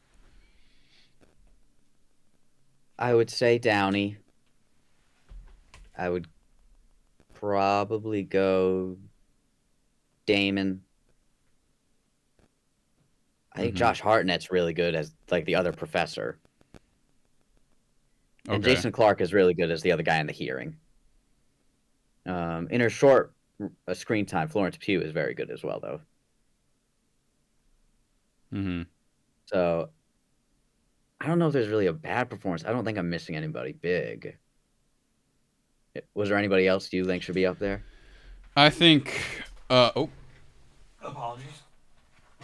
Speaker 1: I would say Downey. I would probably go Damon. I think
Speaker 2: Mm-hmm.
Speaker 1: Josh Hartnett's really good as like the other professor, and
Speaker 2: Okay.
Speaker 1: Jason Clarke is really good as the other guy in the hearing. In her short screen time, Florence Pugh is very good as well, though.
Speaker 2: Mm-hmm.
Speaker 1: So I don't know if there's really a bad performance. I don't think I'm missing anybody big. Was there anybody else you think should be up there?
Speaker 2: I think. Apologies.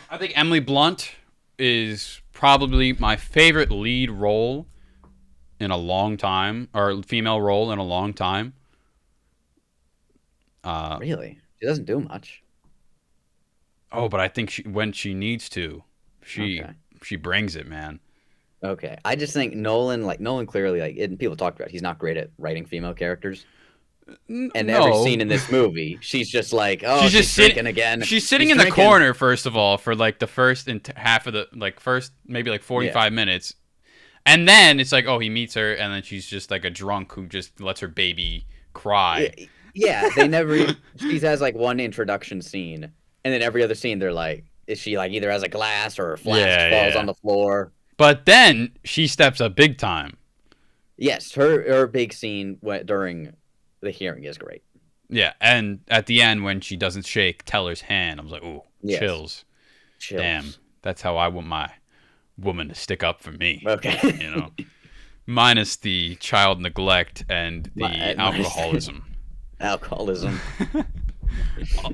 Speaker 2: I think Emily Blunt is probably my favorite lead role in a long time, or female role in a long time. Uh,
Speaker 1: Really? She doesn't do much.
Speaker 2: but I think when she needs to, she
Speaker 1: Okay.
Speaker 2: she brings it, man.
Speaker 1: Okay. I just think Nolan clearly and people talk about he's not great at writing female characters. And every
Speaker 2: No,
Speaker 1: scene in this movie, she's just like, oh,
Speaker 2: she's
Speaker 1: she's
Speaker 2: just sitting.
Speaker 1: drinking again.
Speaker 2: She's sitting
Speaker 1: She's
Speaker 2: in the
Speaker 1: drinking.
Speaker 2: corner first of all for like the first half of the first maybe like
Speaker 1: Yeah.
Speaker 2: 45 minutes, and then it's like, oh, he meets her, and then she's just like a drunk who just lets her baby cry.
Speaker 1: Yeah, they never. She has like one introduction scene, and then every other scene, they're like, is she like either has a glass or her flask
Speaker 2: Yeah,
Speaker 1: falls on
Speaker 2: yeah.
Speaker 1: the floor?
Speaker 2: But then she steps up big time.
Speaker 1: Yes, her big scene during the hearing is great.
Speaker 2: Yeah, and at the end when she doesn't shake Teller's hand, I was like, ooh,
Speaker 1: Yes.
Speaker 2: chills. Damn,
Speaker 1: Chills.
Speaker 2: that's how I want my woman to stick up for me.
Speaker 1: Okay.
Speaker 2: You know, minus the child neglect and the
Speaker 1: Minus
Speaker 2: alcoholism.
Speaker 1: alcoholism.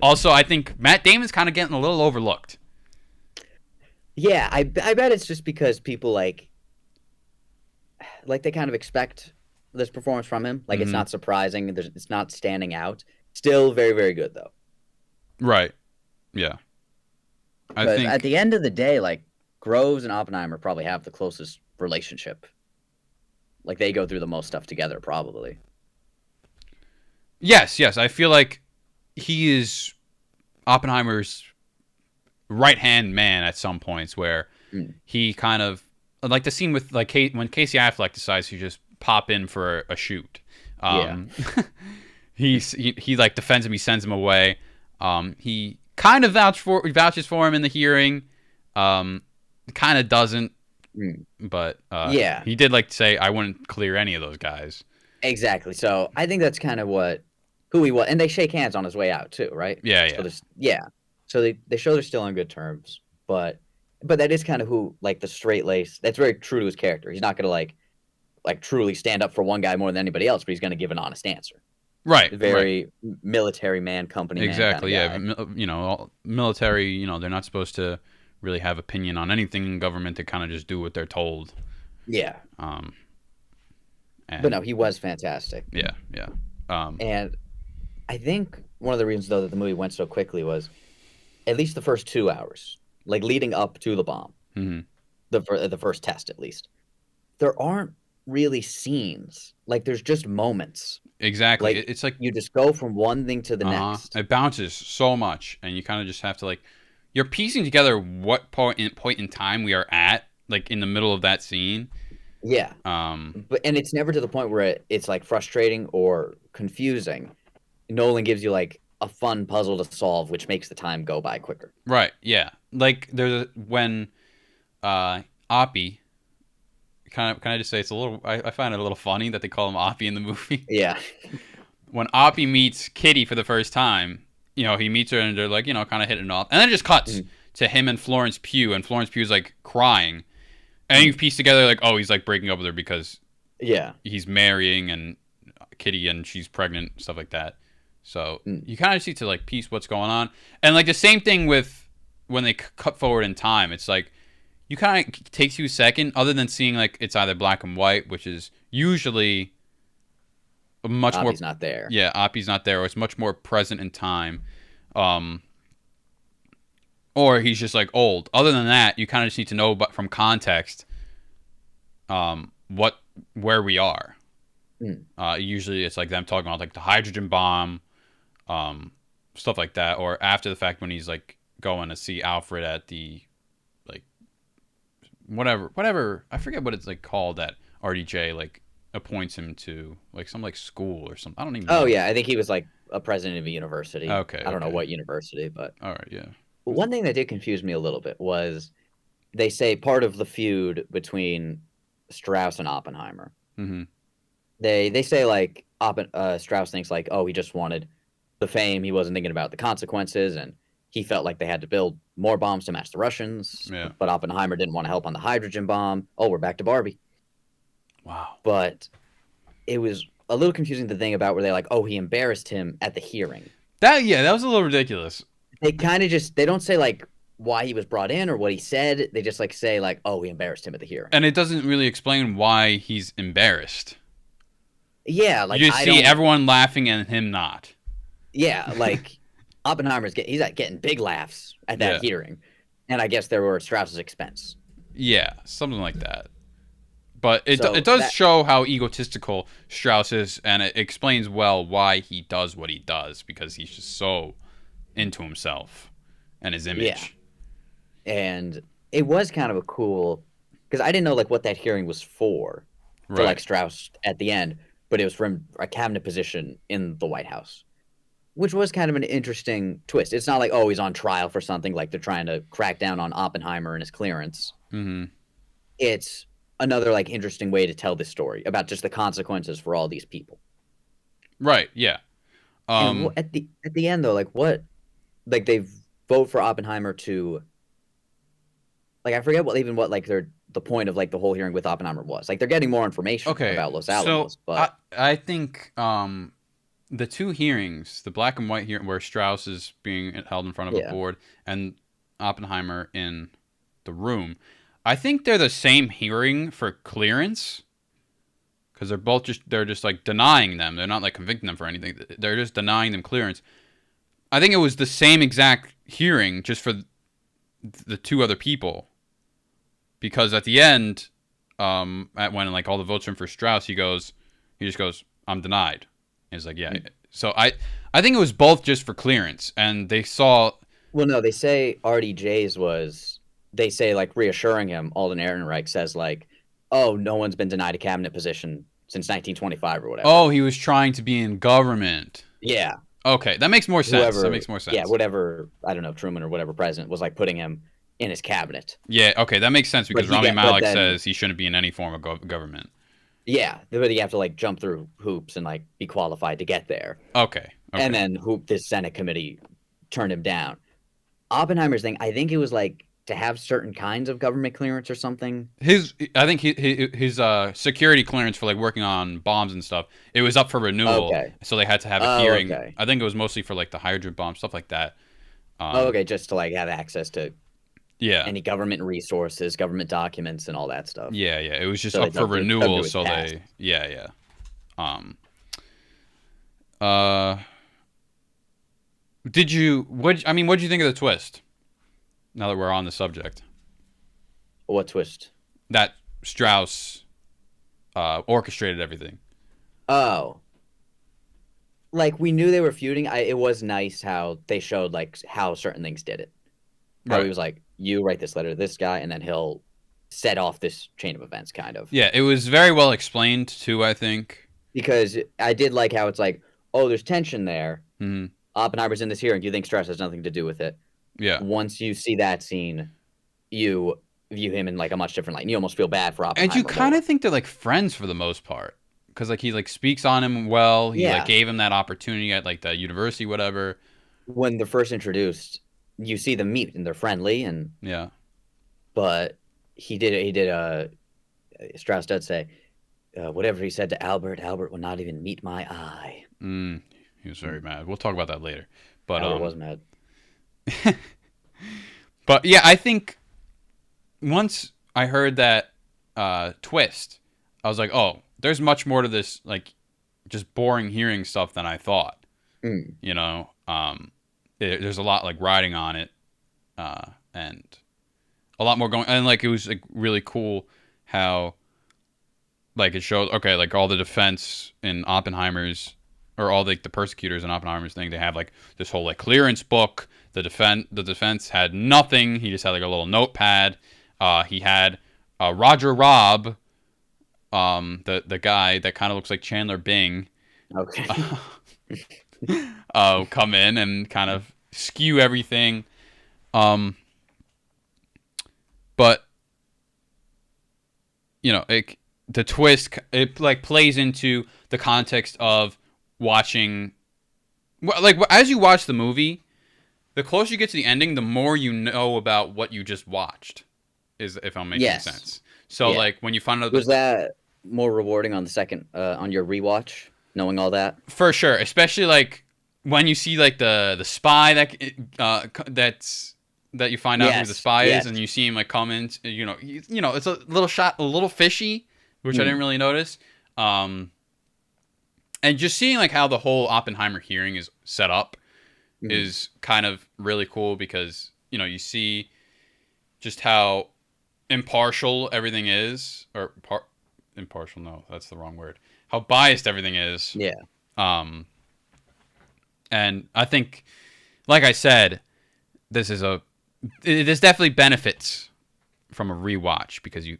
Speaker 2: Also, I think Matt Damon's kind of getting a little overlooked.
Speaker 1: Yeah, I bet it's just because people like they kind of expect this performance from him. Like it's not surprising. It's not standing out. Still very, very good though.
Speaker 2: Right. Yeah. I
Speaker 1: But
Speaker 2: think
Speaker 1: at the end of the day, like Groves and Oppenheimer probably have the closest relationship. Like they go through the most stuff together, probably.
Speaker 2: yes. I feel like he is Oppenheimer's right hand man at some points, where he kind of like the scene with like when Casey Affleck decides to just pop in for a shoot.
Speaker 1: Yeah.
Speaker 2: he like defends him. He sends him away. He kind of vouches for him in the hearing. Kind of doesn't, but
Speaker 1: yeah,
Speaker 2: he did like to say, "I wouldn't clear any of those guys."
Speaker 1: Exactly. So I think that's kind of who he was, and they shake hands on his way out too, right?
Speaker 2: Yeah.
Speaker 1: So they show they're still on good terms, but that is kind of who like the straight lace. That's very true to his character. He's not gonna like truly stand up for one guy more than anybody else, but he's gonna give an honest answer.
Speaker 2: Right.
Speaker 1: Very military man, company man.
Speaker 2: Exactly.
Speaker 1: Kind of
Speaker 2: Yeah. You know, military. You know, they're not supposed to really have opinion on anything in government. They kind of just do what they're told.
Speaker 1: Yeah.
Speaker 2: And,
Speaker 1: but no, he was fantastic.
Speaker 2: Yeah.
Speaker 1: And I think one of the reasons though that the movie went so quickly was at least the first 2 hours, like leading up to the bomb, the first test at least. There aren't really scenes. Like there's just moments.
Speaker 2: Exactly.
Speaker 1: Like
Speaker 2: it's like
Speaker 1: you just go from one thing to the next.
Speaker 2: It bounces so much, and you kind of just have to you're piecing together what point in time we are at, like in the middle of that scene.
Speaker 1: Yeah. But it's never to the point where it's like frustrating or confusing. Nolan gives you like a fun puzzle to solve, which makes the time go by quicker.
Speaker 2: Right. Yeah. Like when Oppie. Can I just say it's a little? I find it a little funny that they call him Oppie in the movie.
Speaker 1: Yeah.
Speaker 2: When Oppie meets Kitty for the first time, you know, he meets her and they're like, you know, kind of hitting off, and then it just cuts to him and Florence Pugh, and Florence Pugh's like crying, and you piece together like, oh, he's like breaking up with her because he's marrying and Kitty and she's pregnant, stuff like that. So you kind of need to like piece what's going on, and like the same thing with when they cut forward in time. It's like you kind of takes you a second, other than seeing like it's either black and white, which is usually much more.
Speaker 1: Oppie's not there.
Speaker 2: Yeah, Oppie's not there, or it's much more present in time, or he's just like old. Other than that, you kind of just need to know, but from context, where we are. Usually, it's like them talking about like the hydrogen bomb, stuff like that, or after the fact when he's like going to see Alfred at the like whatever I forget what it's like called that RDJ like appoints him to, like some like school or something. I don't even know.
Speaker 1: Oh yeah, I think he was like a president of a university.
Speaker 2: Okay.
Speaker 1: I don't know what university, but
Speaker 2: all right, yeah.
Speaker 1: One thing that did confuse me a little bit was they say part of the feud between Strauss and Oppenheimer. They say like Strauss thinks like, oh, he just wanted the fame. He wasn't thinking about the consequences, and he felt like they had to build more bombs to match the Russians.
Speaker 2: Yeah.
Speaker 1: But Oppenheimer didn't want to help on the hydrogen bomb. Oh, we're back to Barbie.
Speaker 2: Wow.
Speaker 1: But it was a little confusing, the thing about where they like, oh, he embarrassed him at the hearing.
Speaker 2: That was a little ridiculous.
Speaker 1: They kind of they don't say like why he was brought in or what he said. They just like say like, oh, we embarrassed him at the hearing.
Speaker 2: And it doesn't really explain why he's embarrassed.
Speaker 1: Yeah, like
Speaker 2: you just see everyone laughing and him not.
Speaker 1: Yeah, like Oppenheimer's he's like getting big laughs at that hearing, and I guess there were Strauss's expense.
Speaker 2: Yeah, something like that. But it does show how egotistical Strauss is, and it explains well why he does what he does, because he's just so into himself and his image.
Speaker 1: Yeah. And it was kind of a cool, because I didn't know like what that hearing was for like Strauss at the end, but it was from a cabinet position in the White House, which was kind of an interesting twist. It's not like, oh, he's on trial for something, like they're trying to crack down on Oppenheimer and his clearance. it's another like interesting way to tell this story about just the consequences for all these people.
Speaker 2: Right. Yeah.
Speaker 1: And
Speaker 2: Um.
Speaker 1: at the end though, like what, like they vote for Oppenheimer to, like I forget what like the point of like the whole hearing with Oppenheimer was. Like they're getting more information
Speaker 2: Okay.
Speaker 1: about Los
Speaker 2: So
Speaker 1: Alamos, but
Speaker 2: I think the two hearings, the black and white hearing where Strauss is being held in front of a
Speaker 1: yeah.
Speaker 2: board and Oppenheimer in the room, I think they're the same hearing for clearance because they're just like denying them. They're not like convicting them for anything. They're just denying them clearance. I think it was the same exact hearing just for the two other people because at the end, at when like all the votes are in for Strauss, he just goes, "I'm denied." He's like, "Yeah." So I think it was both just for clearance, and they saw.
Speaker 1: Well, no, they say RDJ's was, they say like reassuring him. Alden Ehrenreich says like, "Oh, no one's been denied a cabinet position since 1925 or whatever."
Speaker 2: Oh, he was trying to be in government.
Speaker 1: Yeah,
Speaker 2: Okay, that makes more sense. That
Speaker 1: whoever,
Speaker 2: makes more
Speaker 1: yeah,
Speaker 2: sense.
Speaker 1: whatever, I don't know, Truman or whatever president was like putting him in his cabinet.
Speaker 2: Yeah, okay, that makes sense
Speaker 1: But
Speaker 2: because Rami
Speaker 1: but
Speaker 2: Malek
Speaker 1: then,
Speaker 2: says he shouldn't be in any form of government.
Speaker 1: yeah, but you have to like jump through hoops and like be qualified to get there.
Speaker 2: Okay,
Speaker 1: And
Speaker 2: okay.
Speaker 1: then this Senate committee turned him down. Oppenheimer's thing, I think it was like to have certain kinds of government clearance or something.
Speaker 2: I think his security clearance for like working on bombs and stuff, it was up for renewal,
Speaker 1: Okay.
Speaker 2: so they had to have a
Speaker 1: Oh,
Speaker 2: hearing.
Speaker 1: okay.
Speaker 2: I think it was mostly for like the hydrogen bomb stuff like that.
Speaker 1: Oh,
Speaker 2: Um,
Speaker 1: okay, just to like have access to
Speaker 2: yeah,
Speaker 1: any government resources, government documents, and all that stuff.
Speaker 2: yeah, yeah. It was just
Speaker 1: So they
Speaker 2: up for
Speaker 1: dug
Speaker 2: renewal,
Speaker 1: through his
Speaker 2: so
Speaker 1: past.
Speaker 2: they, yeah, yeah. Um, uh, did you what? I mean, what did you think of the twist? Now that we're on the subject,
Speaker 1: What twist?
Speaker 2: that Strauss orchestrated everything.
Speaker 1: Oh, like we knew they were feuding. It was nice how they showed like how certain things did it. How he
Speaker 2: Right.
Speaker 1: was like, "You write this letter to this guy," and then he'll set off this chain of events, kind of.
Speaker 2: Yeah, it was very well explained too. I think.
Speaker 1: Because I did like how it's like, "Oh, there's tension there.
Speaker 2: Hmm.
Speaker 1: Oppenheimer's in this hearing. You think stress has nothing to do with it?"
Speaker 2: Yeah.
Speaker 1: Once you see that scene, you view him in like a much different light. And you almost feel bad for
Speaker 2: And you
Speaker 1: Oppenheimer
Speaker 2: kind
Speaker 1: more.
Speaker 2: of think they're like friends for the most part, because like he like speaks on him well. He like
Speaker 1: Yeah.
Speaker 2: gave him that opportunity at like the university, whatever.
Speaker 1: When they're first introduced, you see them meet and they're friendly, and
Speaker 2: Yeah.
Speaker 1: but he did Strauss does say, whatever he said to Albert, Albert would not even meet my eye.
Speaker 2: Mm, he was very mad. We'll talk about that later. But
Speaker 1: Albert was mad.
Speaker 2: but yeah, I think once I heard that twist, I was like, oh, there's much more to this like just boring hearing stuff than I thought.
Speaker 1: Mm.
Speaker 2: You know, there's a lot like riding on it, and a lot more going. And like it was like really cool how like it showed okay like all the defense in Oppenheimer's or all the persecutors in Oppenheimer's thing. They have like this whole like clearance book. The defense had nothing. He just had like a little notepad. He had Roger Robb, the guy that kind of looks like Chandler Bing,
Speaker 1: Okay.
Speaker 2: come in and kind of skew everything. But you know, the twist it like plays into the context of watching, like as you watch the movie, the closer you get to the ending, the more you know about what you just watched. Is if I'm making
Speaker 1: Yes.
Speaker 2: sense. So
Speaker 1: Yeah.
Speaker 2: like when you find out
Speaker 1: Was that more rewarding on the second on your rewatch, knowing all that?
Speaker 2: for sure, especially like when you see like the spy that you find out who the
Speaker 1: Yes.
Speaker 2: spy is,
Speaker 1: Yes.
Speaker 2: and you see him like come in. You know, it's a little shot, a little fishy, which I didn't
Speaker 1: Mm.
Speaker 2: really notice. And just seeing like how the whole Oppenheimer hearing is set up
Speaker 1: Mm.
Speaker 2: is kind of really cool because you know you see just how impartial everything is, or impartial. No, that's the wrong word. How biased everything is.
Speaker 1: Yeah.
Speaker 2: Um, and I think, like I said, this definitely benefits from a rewatch because you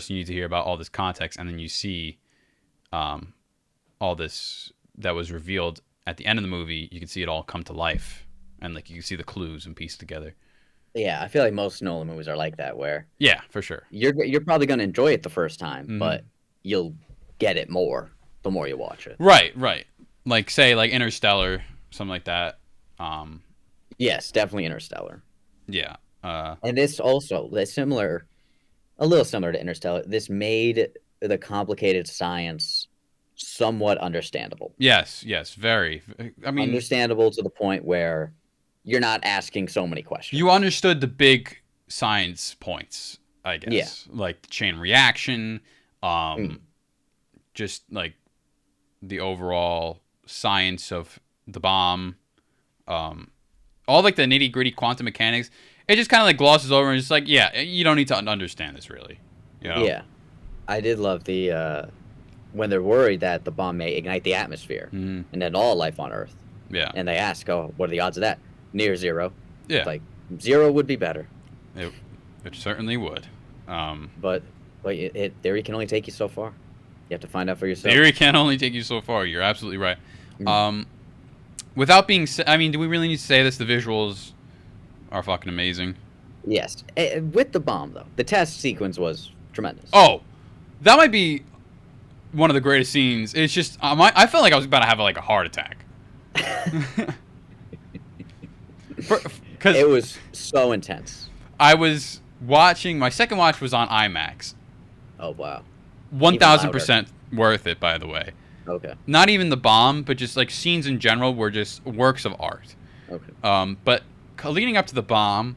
Speaker 2: need to hear about all this context and then you see all this that was revealed at the end of the movie. You can see it all come to life and like you can see the clues and piece together.
Speaker 1: Yeah, I feel like most Nolan movies are like that, where
Speaker 2: Yeah, for sure.
Speaker 1: you're probably gonna enjoy it the first time,
Speaker 2: Hmm.
Speaker 1: but you'll get it more the more you watch it.
Speaker 2: Right, right. Like say like Interstellar, something like that. Um,
Speaker 1: Yes, definitely Interstellar.
Speaker 2: yeah.
Speaker 1: And this also, that's similar, a little similar to Interstellar. This made the complicated science somewhat understandable.
Speaker 2: Yes, yes, very. I mean,
Speaker 1: Understandable to the point where you're not asking so many
Speaker 2: you
Speaker 1: questions.
Speaker 2: understood the big science points, I
Speaker 1: Yeah.
Speaker 2: guess, like the chain reaction, um,
Speaker 1: Mm.
Speaker 2: just like the overall science of the bomb, um, all like the nitty gritty quantum mechanics. It just kind of like glosses over and it's like, yeah, you don't need to understand this really, you know?
Speaker 1: Yeah. I did love the when they're worried that the bomb may ignite the atmosphere
Speaker 2: Mm,
Speaker 1: and end all life on Earth.
Speaker 2: yeah,
Speaker 1: And they ask, "Oh, what are the odds of that?" Near zero.
Speaker 2: yeah,
Speaker 1: Like zero would be better,
Speaker 2: it, it certainly would.
Speaker 1: but theory can only take you so far. You have to find out for yourself.
Speaker 2: Theory can only take you so far. You're absolutely right.
Speaker 1: Mm.
Speaker 2: Um, without being, I mean, do we really need to say this? The visuals are fucking amazing.
Speaker 1: Yes, with the bomb though, the test sequence was tremendous.
Speaker 2: Oh, that might be one of the greatest scenes. It's just I felt like I was about to have like a heart attack. Because
Speaker 1: It was so intense.
Speaker 2: I was watching my second watch was on IMAX.
Speaker 1: Oh wow,
Speaker 2: One
Speaker 1: even
Speaker 2: thousand
Speaker 1: louder.
Speaker 2: percent worth it, by the way.
Speaker 1: Okay,
Speaker 2: Not even the bomb, but just like scenes in general were just works of art.
Speaker 1: okay.
Speaker 2: But leading up to the bomb,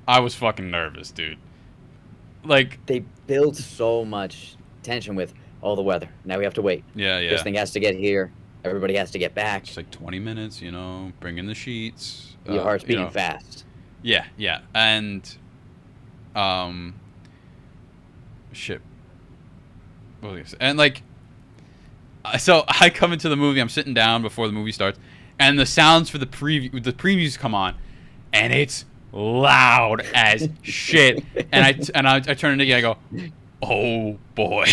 Speaker 2: I was fucking nervous, dude. Like,
Speaker 1: They build so much tension with all the weather. Now we have to wait.
Speaker 2: yeah,
Speaker 1: This
Speaker 2: yeah.
Speaker 1: thing has to get here. Everybody has to get back.
Speaker 2: Just like 20 minutes, you know, bring in the sheets.
Speaker 1: Your heart's
Speaker 2: You
Speaker 1: beating
Speaker 2: know,
Speaker 1: fast.
Speaker 2: yeah, yeah. And, um, shit. What was I gonna say? And like, so I come into the movie. I'm sitting down before the movie starts, and the sounds for the previews come on, and it's loud as shit. And I turn to Nikki. And I go, oh boy,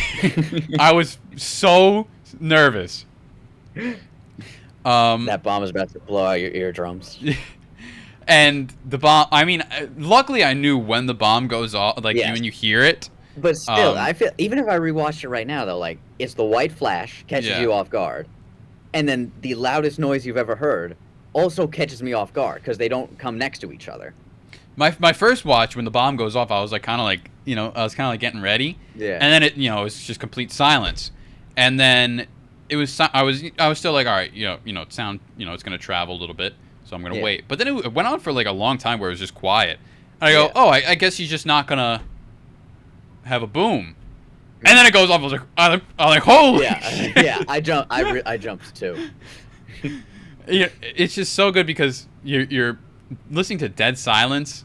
Speaker 2: I was so nervous.
Speaker 1: That bomb is about to blow out your eardrums.
Speaker 2: And the bomb. I mean, luckily I knew when the bomb goes off. Like
Speaker 1: Yes.
Speaker 2: when you hear it.
Speaker 1: But still,
Speaker 2: Um,
Speaker 1: I feel even if I rewatched it right now, though, like it's the white flash catches
Speaker 2: Yeah.
Speaker 1: you off guard, and then the loudest noise you've ever heard also catches me off guard because they don't come next to each other.
Speaker 2: My first watch when the bomb goes off, I was like kind of like I was kind of like getting ready,
Speaker 1: Yeah.
Speaker 2: and then it was just complete silence, and then I was still like, all right, sound it's gonna travel a little bit, so I'm gonna
Speaker 1: Yeah.
Speaker 2: wait. But then it went on for like a long time where it was just quiet. And I go,
Speaker 1: Yeah.
Speaker 2: oh, I guess he's just not gonna have a boom, and then it goes off. I was like, holy
Speaker 1: Yeah,
Speaker 2: shit.
Speaker 1: yeah. I jumped too.
Speaker 2: Yeah, it's just so good because you're listening to dead silence,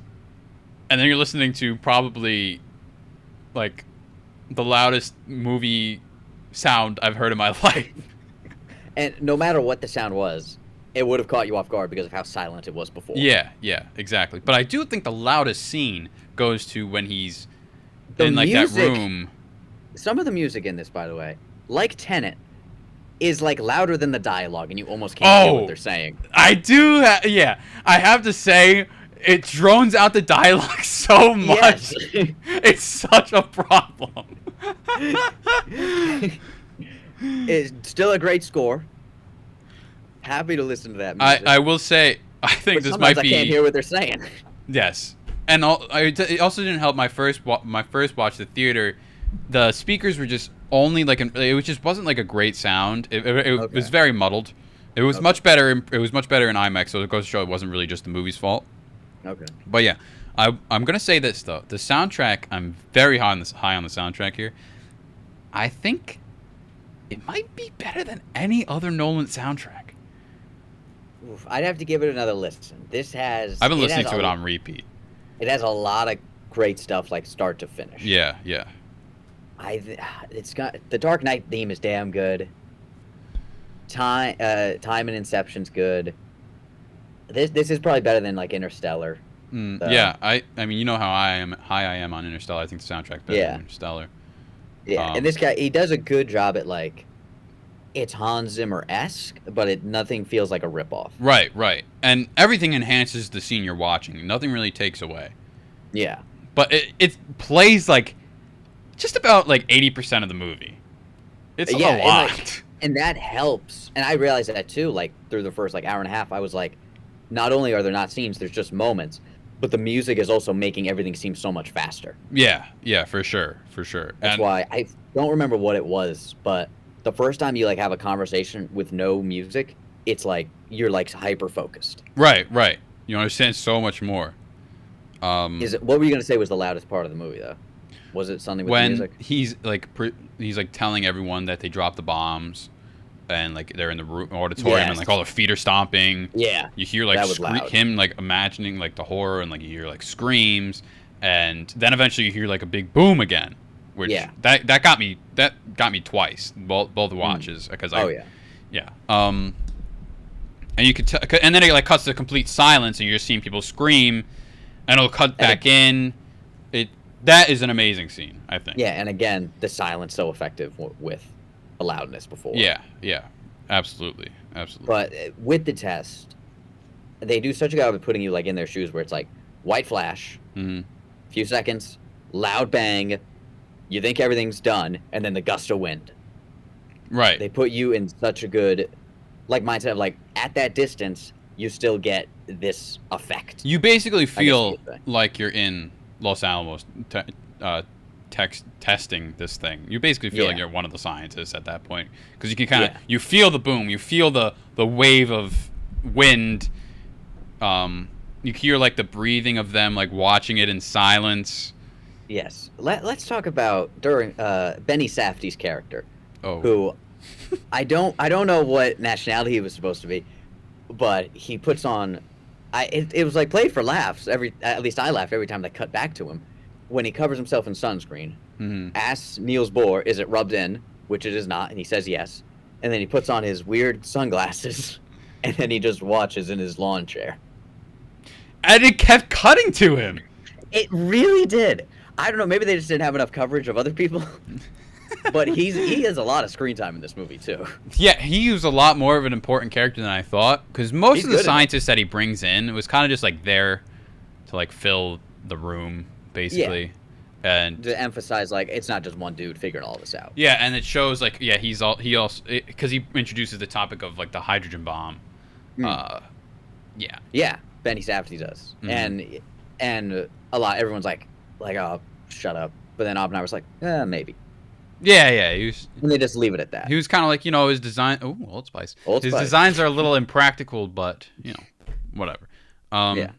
Speaker 2: and then you're listening to probably like the loudest movie sound I've heard in my life.
Speaker 1: And no matter what the sound was, it would have caught you off guard because of how silent it was before.
Speaker 2: Yeah, yeah, exactly. But I do think the loudest scene goes to when he's
Speaker 1: The
Speaker 2: in like that
Speaker 1: music,
Speaker 2: room.
Speaker 1: some of the music in this, by the way, like Tenet, is like louder than the dialogue, and you almost can't hear what
Speaker 2: Oh,
Speaker 1: they're saying.
Speaker 2: I do. Yeah, I have to say it drones out the dialogue so much.
Speaker 1: Yes.
Speaker 2: It's such a problem.
Speaker 1: It's still a great score. Happy to listen to that music.
Speaker 2: I will say I think
Speaker 1: but
Speaker 2: this
Speaker 1: sometimes
Speaker 2: might
Speaker 1: I can't
Speaker 2: be
Speaker 1: hear what they're saying.
Speaker 2: yes, and it also didn't help my first watch the theater. The speakers were just only like it just wasn't like a great sound. It
Speaker 1: Okay.
Speaker 2: was very muddled. It was
Speaker 1: Okay.
Speaker 2: much better. It was much better in IMAX. So it goes to show it wasn't really just the movie's fault.
Speaker 1: Okay.
Speaker 2: But yeah, I'm gonna say this though. The soundtrack, I'm very high on the soundtrack here. I think it might be better than any other Nolan soundtrack.
Speaker 1: Oof, I'd have to give it another listen. This has.
Speaker 2: I've been
Speaker 1: it
Speaker 2: listening
Speaker 1: has
Speaker 2: to it
Speaker 1: a-
Speaker 2: on repeat.
Speaker 1: It has a lot of great stuff, like start to finish.
Speaker 2: Yeah, yeah.
Speaker 1: It's got the Dark Knight theme is damn good. Time and Inception's good. This is probably better than like Interstellar. So,
Speaker 2: Yeah, I mean, you know how high I am on Interstellar. I think the soundtrack's better
Speaker 1: Yeah.
Speaker 2: than Interstellar.
Speaker 1: Yeah,
Speaker 2: Um,
Speaker 1: and this guy he does a good job at like it's Hans Zimmer-esque, but nothing feels like a ripoff.
Speaker 2: Right, right. And everything enhances the scene you're watching. Nothing really takes away.
Speaker 1: Yeah.
Speaker 2: But it plays like just about like 80% of the movie. It's a
Speaker 1: Yeah,
Speaker 2: lot.
Speaker 1: and that helps. And I realized that too, like through the first like hour and a half, I was like, not only are there not scenes, there's just moments, but the music is also making everything seem so much faster.
Speaker 2: Yeah, yeah, for sure, for sure.
Speaker 1: That's why I don't remember what it was, but the first time you like have a conversation with no music, it's like you're like hyper focused.
Speaker 2: Right, right. You understand so much more.
Speaker 1: Is it what were you gonna say was the loudest part of the movie though? Was it something with the
Speaker 2: When
Speaker 1: music?
Speaker 2: he's like telling everyone that they dropped the bombs, and like they're in the auditorium,
Speaker 1: Yes.
Speaker 2: and like all their feet are stomping.
Speaker 1: Yeah.
Speaker 2: You hear like
Speaker 1: That was loud.
Speaker 2: him like imagining like the horror, and like you hear like screams, and then eventually you hear like a big boom again, which
Speaker 1: Yeah.
Speaker 2: that got me twice, both watches, because
Speaker 1: Oh yeah.
Speaker 2: yeah. And you could and then it like cuts to complete silence, and you're just seeing people scream, and it'll cut back in. That is an amazing scene, I think.
Speaker 1: Yeah, and again, the silence so effective with the loudness before.
Speaker 2: Yeah, yeah, absolutely, absolutely.
Speaker 1: But with the test, they do such a good job of putting you like in their shoes, where it's like white flash, few seconds, loud bang, you think everything's done, and then the gust of wind.
Speaker 2: Right.
Speaker 1: They put you in such a good like mindset of like at that distance, you still get this effect.
Speaker 2: You basically feel like you're in Los Alamos testing this thing. You basically feel like you're one of the scientists at that point, because you can kind of you feel the boom, you feel the wave of wind. You hear like the breathing of them, like watching it in silence.
Speaker 1: Yes. Let's talk about during Benny Safdie's character, who I don't know what nationality he was supposed to be, but he puts on. It was like played for laughs. At least I laughed every time they cut back to him when he covers himself in sunscreen. Asks Niels Bohr, "Is it rubbed in?" Which it is not, and he says yes. And then he puts on his weird sunglasses, and then he just watches in his lawn chair.
Speaker 2: And it kept cutting to him.
Speaker 1: It really did. I don't know. Maybe they just didn't have enough coverage of other people. But he has a lot of screen time in this movie too.
Speaker 2: Yeah, he was a lot more of an important character than I thought, because most of the scientists that he brings in was kind of just like there to like fill the room, basically, and
Speaker 1: to emphasize like it's not just one dude figuring all this out.
Speaker 2: Yeah, and it shows like he also because he introduces the topic of like the hydrogen bomb.
Speaker 1: Yeah, Benny Safdie does, and everyone's like oh shut up, but then Oppenheimer's like maybe.
Speaker 2: Yeah, he was,
Speaker 1: and they just leave it at that.
Speaker 2: He was kind of like, his design. Oh, Old Spice. His
Speaker 1: Spice.
Speaker 2: Designs are a little impractical, but whatever.
Speaker 1: Yeah.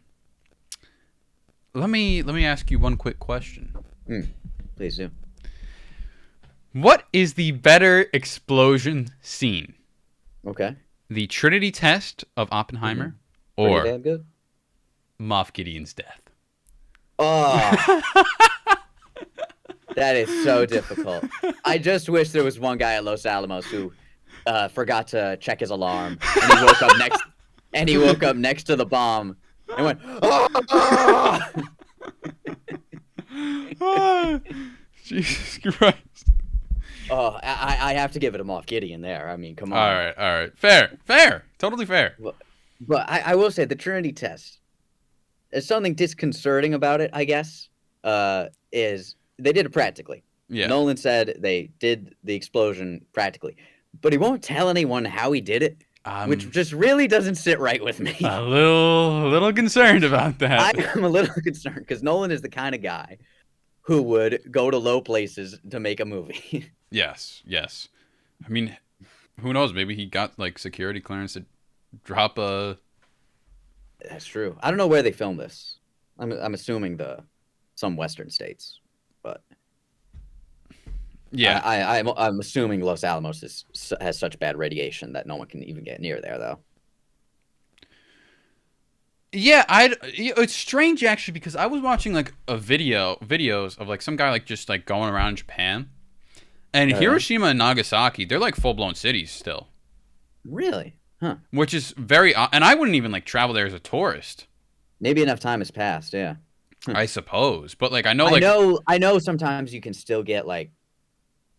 Speaker 2: Let me ask you one quick question.
Speaker 1: Please do.
Speaker 2: What is the better explosion scene?
Speaker 1: Okay.
Speaker 2: The Trinity test of Oppenheimer, or Moff Gideon's death?
Speaker 1: Oh. That is so difficult. I just wish there was one guy at Los Alamos who forgot to check his alarm, and he woke up next. And he woke up next to the bomb and went, "Oh!"
Speaker 2: Jesus Christ!
Speaker 1: Oh, I have to give it a Moff Gideon there. I mean, come on.
Speaker 2: All right, fair, totally fair.
Speaker 1: But I will say the Trinity test. There's something disconcerting about it, I guess. Is they did it practically.
Speaker 2: Yeah.
Speaker 1: Nolan said they did the explosion practically, but he won't tell anyone how he did it, which just really doesn't sit right with me.
Speaker 2: A little concerned about that.
Speaker 1: I'm a little concerned because Nolan is the kind of guy who would go to low places to make a movie.
Speaker 2: Yes. I mean, who knows? Maybe he got like security clearance to drop a.
Speaker 1: That's true. I don't know where they filmed this. I'm assuming some Western states. But
Speaker 2: yeah,
Speaker 1: I'm assuming Los Alamos has such bad radiation that no one can even get near there, though.
Speaker 2: Yeah, it's strange actually, because I was watching like videos of like some guy like just like going around Japan, and Hiroshima and Nagasaki, they're like full blown cities still. Really? Huh. Which is very, and I wouldn't even like travel there as a tourist.
Speaker 1: Maybe enough time has passed. Yeah.
Speaker 2: I suppose, but like I know sometimes you can still get like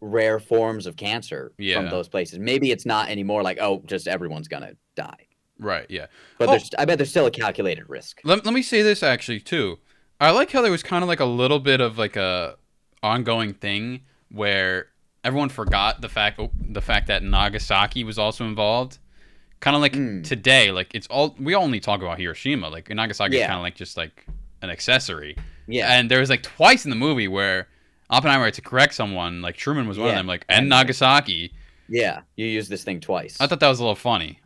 Speaker 1: rare forms of cancer from
Speaker 2: Yeah.
Speaker 1: those places. Maybe it's not anymore like, oh, just everyone's gonna die.
Speaker 2: Right. Yeah.
Speaker 1: But
Speaker 2: Oh,
Speaker 1: I bet there's still a calculated risk.
Speaker 2: let me say this actually too. I like how there was kind of like a little bit of like a ongoing thing where everyone forgot the fact that Nagasaki was also involved. Kind of like
Speaker 1: Mm,
Speaker 2: today, like it's all we only talk about Hiroshima. Like Nagasaki is kind
Speaker 1: yeah,
Speaker 2: of like just like an accessory.
Speaker 1: yeah,
Speaker 2: And there was like twice in the movie where Oppenheimer had to correct someone. Like Truman was one of
Speaker 1: yeah,
Speaker 2: them. Like and
Speaker 1: and
Speaker 2: Nagasaki.
Speaker 1: yeah, you use this thing
Speaker 2: I
Speaker 1: twice.
Speaker 2: thought that was a little funny.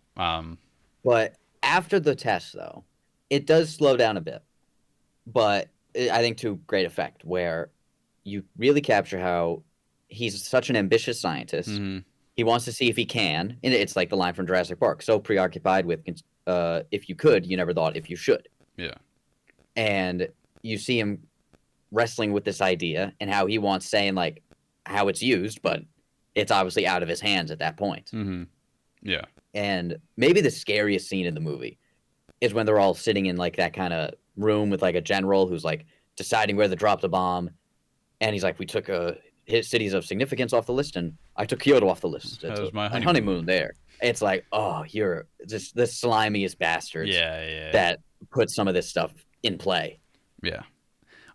Speaker 1: But after the test, though, it does slow down a bit. But I think to great effect, where you really capture how he's such an ambitious scientist.
Speaker 2: Hmm.
Speaker 1: He wants to see if he can, and it's like the line from Jurassic Park. So preoccupied with, if you could, you never thought if you should.
Speaker 2: Yeah.
Speaker 1: And you see him wrestling with this idea and how he wants saying like how it's used, but it's obviously out of his hands at that point.
Speaker 2: Hmm. Yeah.
Speaker 1: And maybe the scariest scene in the movie is when they're all sitting in like that kind of room with like a general who's like deciding where to drop the bomb, and he's like, "We took his cities of significance off the list, and I took Kyoto off the list.
Speaker 2: That
Speaker 1: It's
Speaker 2: was my
Speaker 1: a
Speaker 2: honeymoon.
Speaker 1: honeymoon there." It's like, oh, you're just the slimiest bastards
Speaker 2: Yeah. Yeah.
Speaker 1: that put some of this stuff in play.
Speaker 2: Yeah.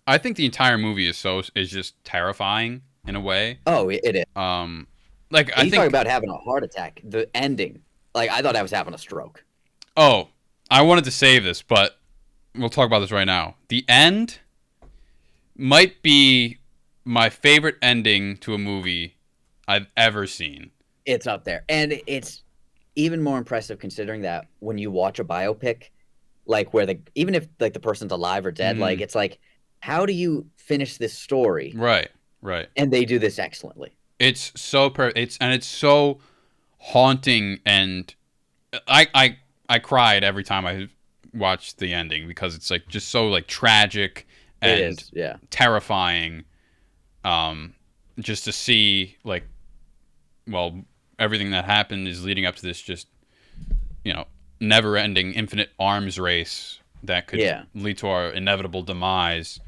Speaker 2: I think the entire movie is just terrifying in a way.
Speaker 1: Oh, it is.
Speaker 2: Um, like I
Speaker 1: You talk
Speaker 2: think.
Speaker 1: about having a heart attack. The ending, like I thought I was having a stroke.
Speaker 2: Oh, I wanted to save this, but we'll talk about this right now. The end might be my favorite ending to a movie I've ever seen.
Speaker 1: It's up there, and it's even more impressive considering that when you watch a biopic, like where the even if like the person's alive or dead, like
Speaker 2: Mm,
Speaker 1: it's like, how do you finish this story?
Speaker 2: right, right.
Speaker 1: And they do this excellently.
Speaker 2: It's so it's so haunting, and I cried every time I watched the ending because it's like just so like tragic
Speaker 1: It
Speaker 2: and
Speaker 1: is, yeah,
Speaker 2: terrifying. Um, just to see like, well, everything that happened is leading up to this just you know never-ending infinite arms race that could
Speaker 1: yeah,
Speaker 2: lead to our inevitable demise.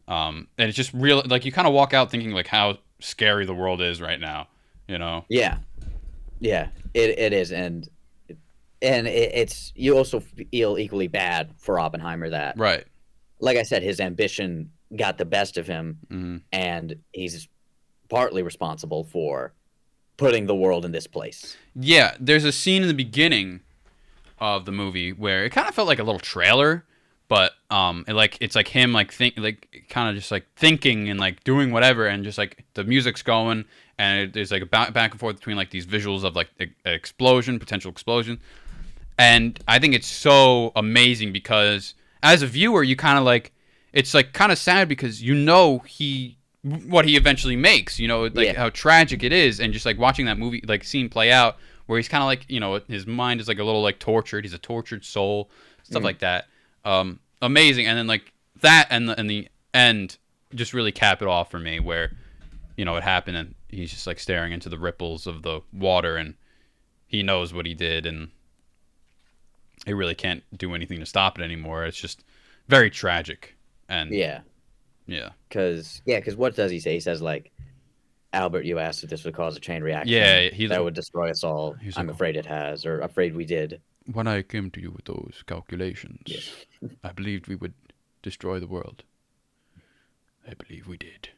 Speaker 2: And it's just real, like you kind of walk out thinking like how scary the world is right now, you know.
Speaker 1: yeah, yeah. It is, and it's you also feel equally bad for Oppenheimer that,
Speaker 2: Right.
Speaker 1: like I said, his ambition got the best of him,
Speaker 2: Hmm.
Speaker 1: and he's partly responsible for putting the world in this place.
Speaker 2: Yeah, there's a scene in the beginning of the movie where it kind of felt like a little trailer, but it's like him like think like kind of just like thinking and like doing whatever, and just like the music's going, and there's like a back and forth between like these visuals of like an explosion, potential explosion. And I think it's so amazing because as a viewer, you kind of like it's like kind of sad because he what he eventually makes, like
Speaker 1: Yeah.
Speaker 2: how tragic it is, and just like watching that movie like scene play out where he's kind of like his mind is like a little like tortured. He's a tortured soul, stuff
Speaker 1: Mm.
Speaker 2: like that. Amazing, and then like that and the end just really cap it off for me where it happened and he's just like staring into the ripples of the water and he knows what he did and he really can't do anything to stop it anymore. It's just very tragic. And
Speaker 1: Yeah.
Speaker 2: yeah.
Speaker 1: Because what does he say? He says like, Albert, you asked if this would cause a chain reaction
Speaker 2: Yeah, he's
Speaker 1: that would destroy us all.
Speaker 2: he's
Speaker 1: I'm
Speaker 2: like,
Speaker 1: afraid it has, or afraid we did.
Speaker 2: when I came to you with those
Speaker 1: Yeah.
Speaker 2: calculations, I believed we would destroy the world. I believe we did.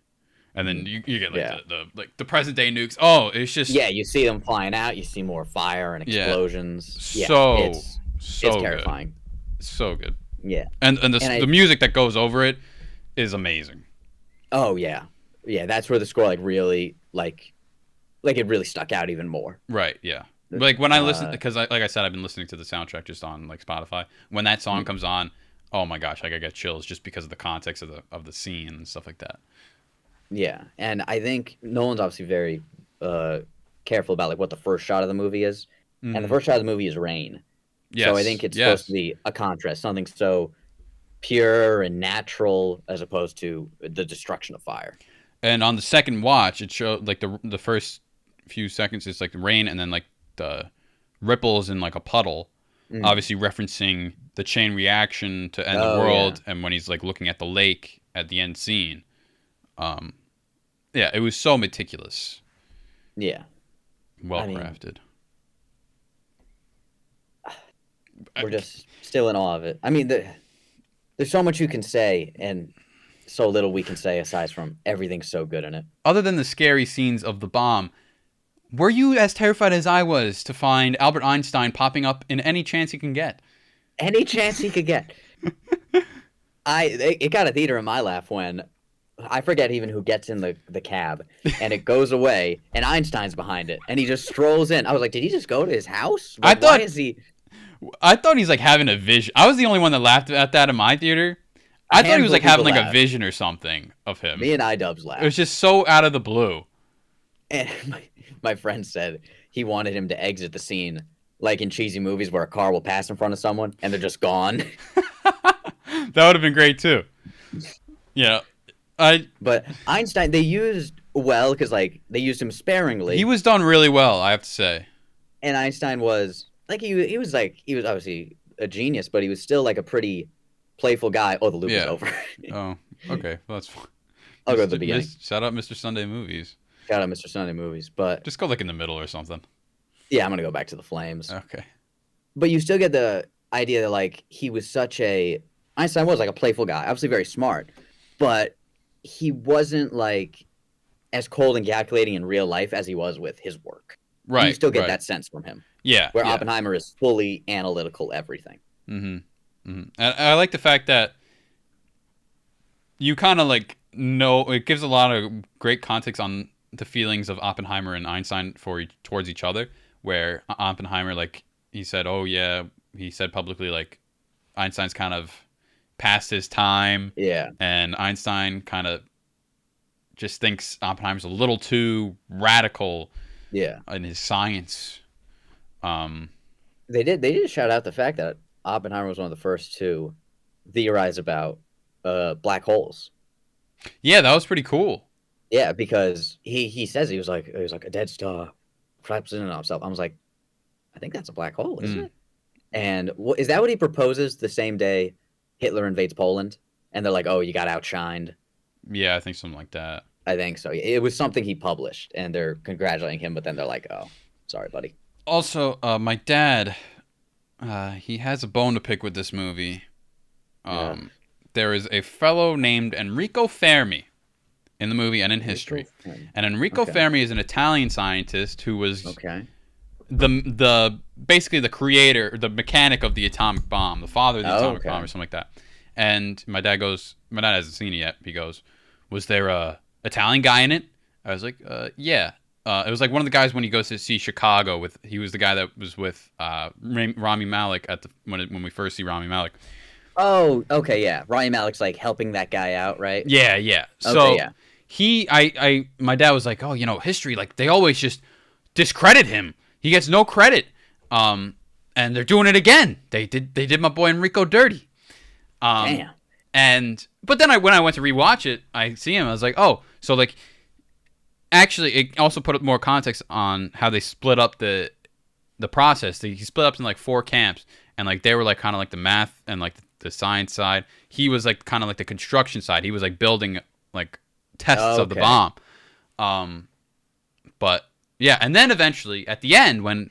Speaker 2: And then you get like
Speaker 1: Yeah.
Speaker 2: the present day nukes. Oh, it's just
Speaker 1: Yeah, you see them flying out. You see more fire and
Speaker 2: yeah,
Speaker 1: explosions. Yeah,
Speaker 2: so
Speaker 1: it's
Speaker 2: good,
Speaker 1: terrifying.
Speaker 2: so good.
Speaker 1: Yeah,
Speaker 2: And
Speaker 1: and
Speaker 2: the music that goes over it is amazing.
Speaker 1: oh yeah, yeah. That's where the score like really like it really stuck out even more.
Speaker 2: Right? Yeah. Like when I listen,
Speaker 1: Uh,
Speaker 2: because like I said, I've been listening to the soundtrack just on like Spotify. When that song
Speaker 1: mm,
Speaker 2: comes on, oh my gosh, like I get chills just because of the context of the scene and stuff like that.
Speaker 1: yeah, and I think Nolan's obviously very uh careful about like what the first shot of the movie is, and the
Speaker 2: Hmm.
Speaker 1: first shot of the movie is rain. So I
Speaker 2: Yes,
Speaker 1: think it's supposed to
Speaker 2: yes.
Speaker 1: be a contrast, something so pure and natural as opposed to the destruction of fire.
Speaker 2: And on the second watch, it showed like the first few seconds is like the rain, and then like the ripples in like a puddle,
Speaker 1: Mm.
Speaker 2: obviously referencing the chain reaction to end the
Speaker 1: Oh yeah,
Speaker 2: world, and when he's like looking at the lake at the end scene. Um, yeah, it was so meticulous.
Speaker 1: Yeah.
Speaker 2: Well
Speaker 1: I mean,
Speaker 2: crafted.
Speaker 1: we're just still in awe of it. I mean, there's so much you can say and so little we can say aside from everything's so good in it.
Speaker 2: Other than the scary scenes of the bomb, were you as terrified as I was to find Albert Einstein popping up in any chance he can get?
Speaker 1: Any chance he could get. It got a theater in my laugh when I forget even who gets in the cab, and it goes away, and Einstein's behind it, and he just strolls in. I was like, did he just go to his house?
Speaker 2: I
Speaker 1: Like, why
Speaker 2: thought
Speaker 1: is he?
Speaker 2: I thought he's like having a vision. I was the only one that laughed at that in my theater.
Speaker 1: A
Speaker 2: I thought he was
Speaker 1: handful
Speaker 2: like
Speaker 1: of people
Speaker 2: having like a
Speaker 1: laughed.
Speaker 2: vision or something of him.
Speaker 1: Me and iDubbbz
Speaker 2: It was
Speaker 1: laughed,
Speaker 2: just so out of the blue.
Speaker 1: and my friend said he wanted him to exit the scene like in cheesy movies where a car will pass in front of someone and they're just gone.
Speaker 2: That would have been great too. Yeah, I
Speaker 1: But Einstein, they used well because like they used him sparingly,
Speaker 2: he was done really well, I have to say.
Speaker 1: and Einstein was like he was obviously a genius, but he was still like a pretty playful guy. Oh, the loop is
Speaker 2: Yeah.
Speaker 1: over.
Speaker 2: Oh, okay. Well, that's fine.
Speaker 1: I'll go to the beginning.
Speaker 2: Shout out Mr. Sunday Movies.
Speaker 1: Shout out Mr. Sunday Movies, but
Speaker 2: Just go like in the middle or something.
Speaker 1: yeah, I'm gonna go back to the Flames.
Speaker 2: Okay.
Speaker 1: But you still get the idea that like he was such a Einstein was like a playful guy, obviously very smart, but he wasn't like as cold and calculating in real life as he was with his work.
Speaker 2: Right.
Speaker 1: You still get
Speaker 2: right.
Speaker 1: that sense from him,
Speaker 2: Yeah.
Speaker 1: where
Speaker 2: yeah.
Speaker 1: Oppenheimer is fully analytical everything.
Speaker 2: Mm-hmm. Mm-hmm. And I like the fact that you kind of like know it gives a lot of great context on the feelings of Oppenheimer and Einstein towards each other. Where Oppenheimer, like he said, oh yeah, he said publicly like Einstein's kind of past his time,
Speaker 1: Yeah.
Speaker 2: and Einstein kind of just thinks Oppenheimer's a little too radical
Speaker 1: Yeah.
Speaker 2: in his science.
Speaker 1: They did shout out the fact that Oppenheimer was one of the first to theorize about black holes.
Speaker 2: Yeah, that was pretty cool.
Speaker 1: Yeah, because he says he was like a dead star traps in and of itself. I was like, I think that's a black hole, isn't it? And is that what he proposes the same day Hitler invades Poland? And they're like, oh, you got outshined.
Speaker 2: Yeah, I think something like that.
Speaker 1: I think so. It was something he published, and they're congratulating him, but then they're like, oh, sorry, buddy.
Speaker 2: Also, my dad, he has a bone to pick with this movie.
Speaker 1: Yeah.
Speaker 2: There is a fellow named Enrico Fermi in the movie and in history. And Enrico
Speaker 1: Okay.
Speaker 2: Fermi is an Italian scientist who was
Speaker 1: Okay.
Speaker 2: the basically the creator, the mechanic of the atomic bomb, the father of the atomic
Speaker 1: okay.
Speaker 2: bomb or something like that. And my dad hasn't seen it yet. He goes, was there a Italian guy in it? I was like, yeah. It was like one of the guys when he goes to see Chicago he was the guy that was with Rami Malek when we first see Rami Malek.
Speaker 1: Oh, okay, yeah. Ryan Malek's like helping that guy out, right?
Speaker 2: Yeah, yeah. So
Speaker 1: Okay, yeah.
Speaker 2: My dad was like, oh, history, like they always just discredit him. He gets no credit. And they're doing it again. They did my boy Enrico dirty.
Speaker 1: Damn.
Speaker 2: But then when I went to rewatch it, I see him. I was like, oh, so like, actually, it also put more context on how they split up the process. He split up in like 4 camps, and like they were like kind of like the math and like the science side. He was like kind of like the construction side. He was like building like tests of the bomb. But yeah, and then eventually at the end when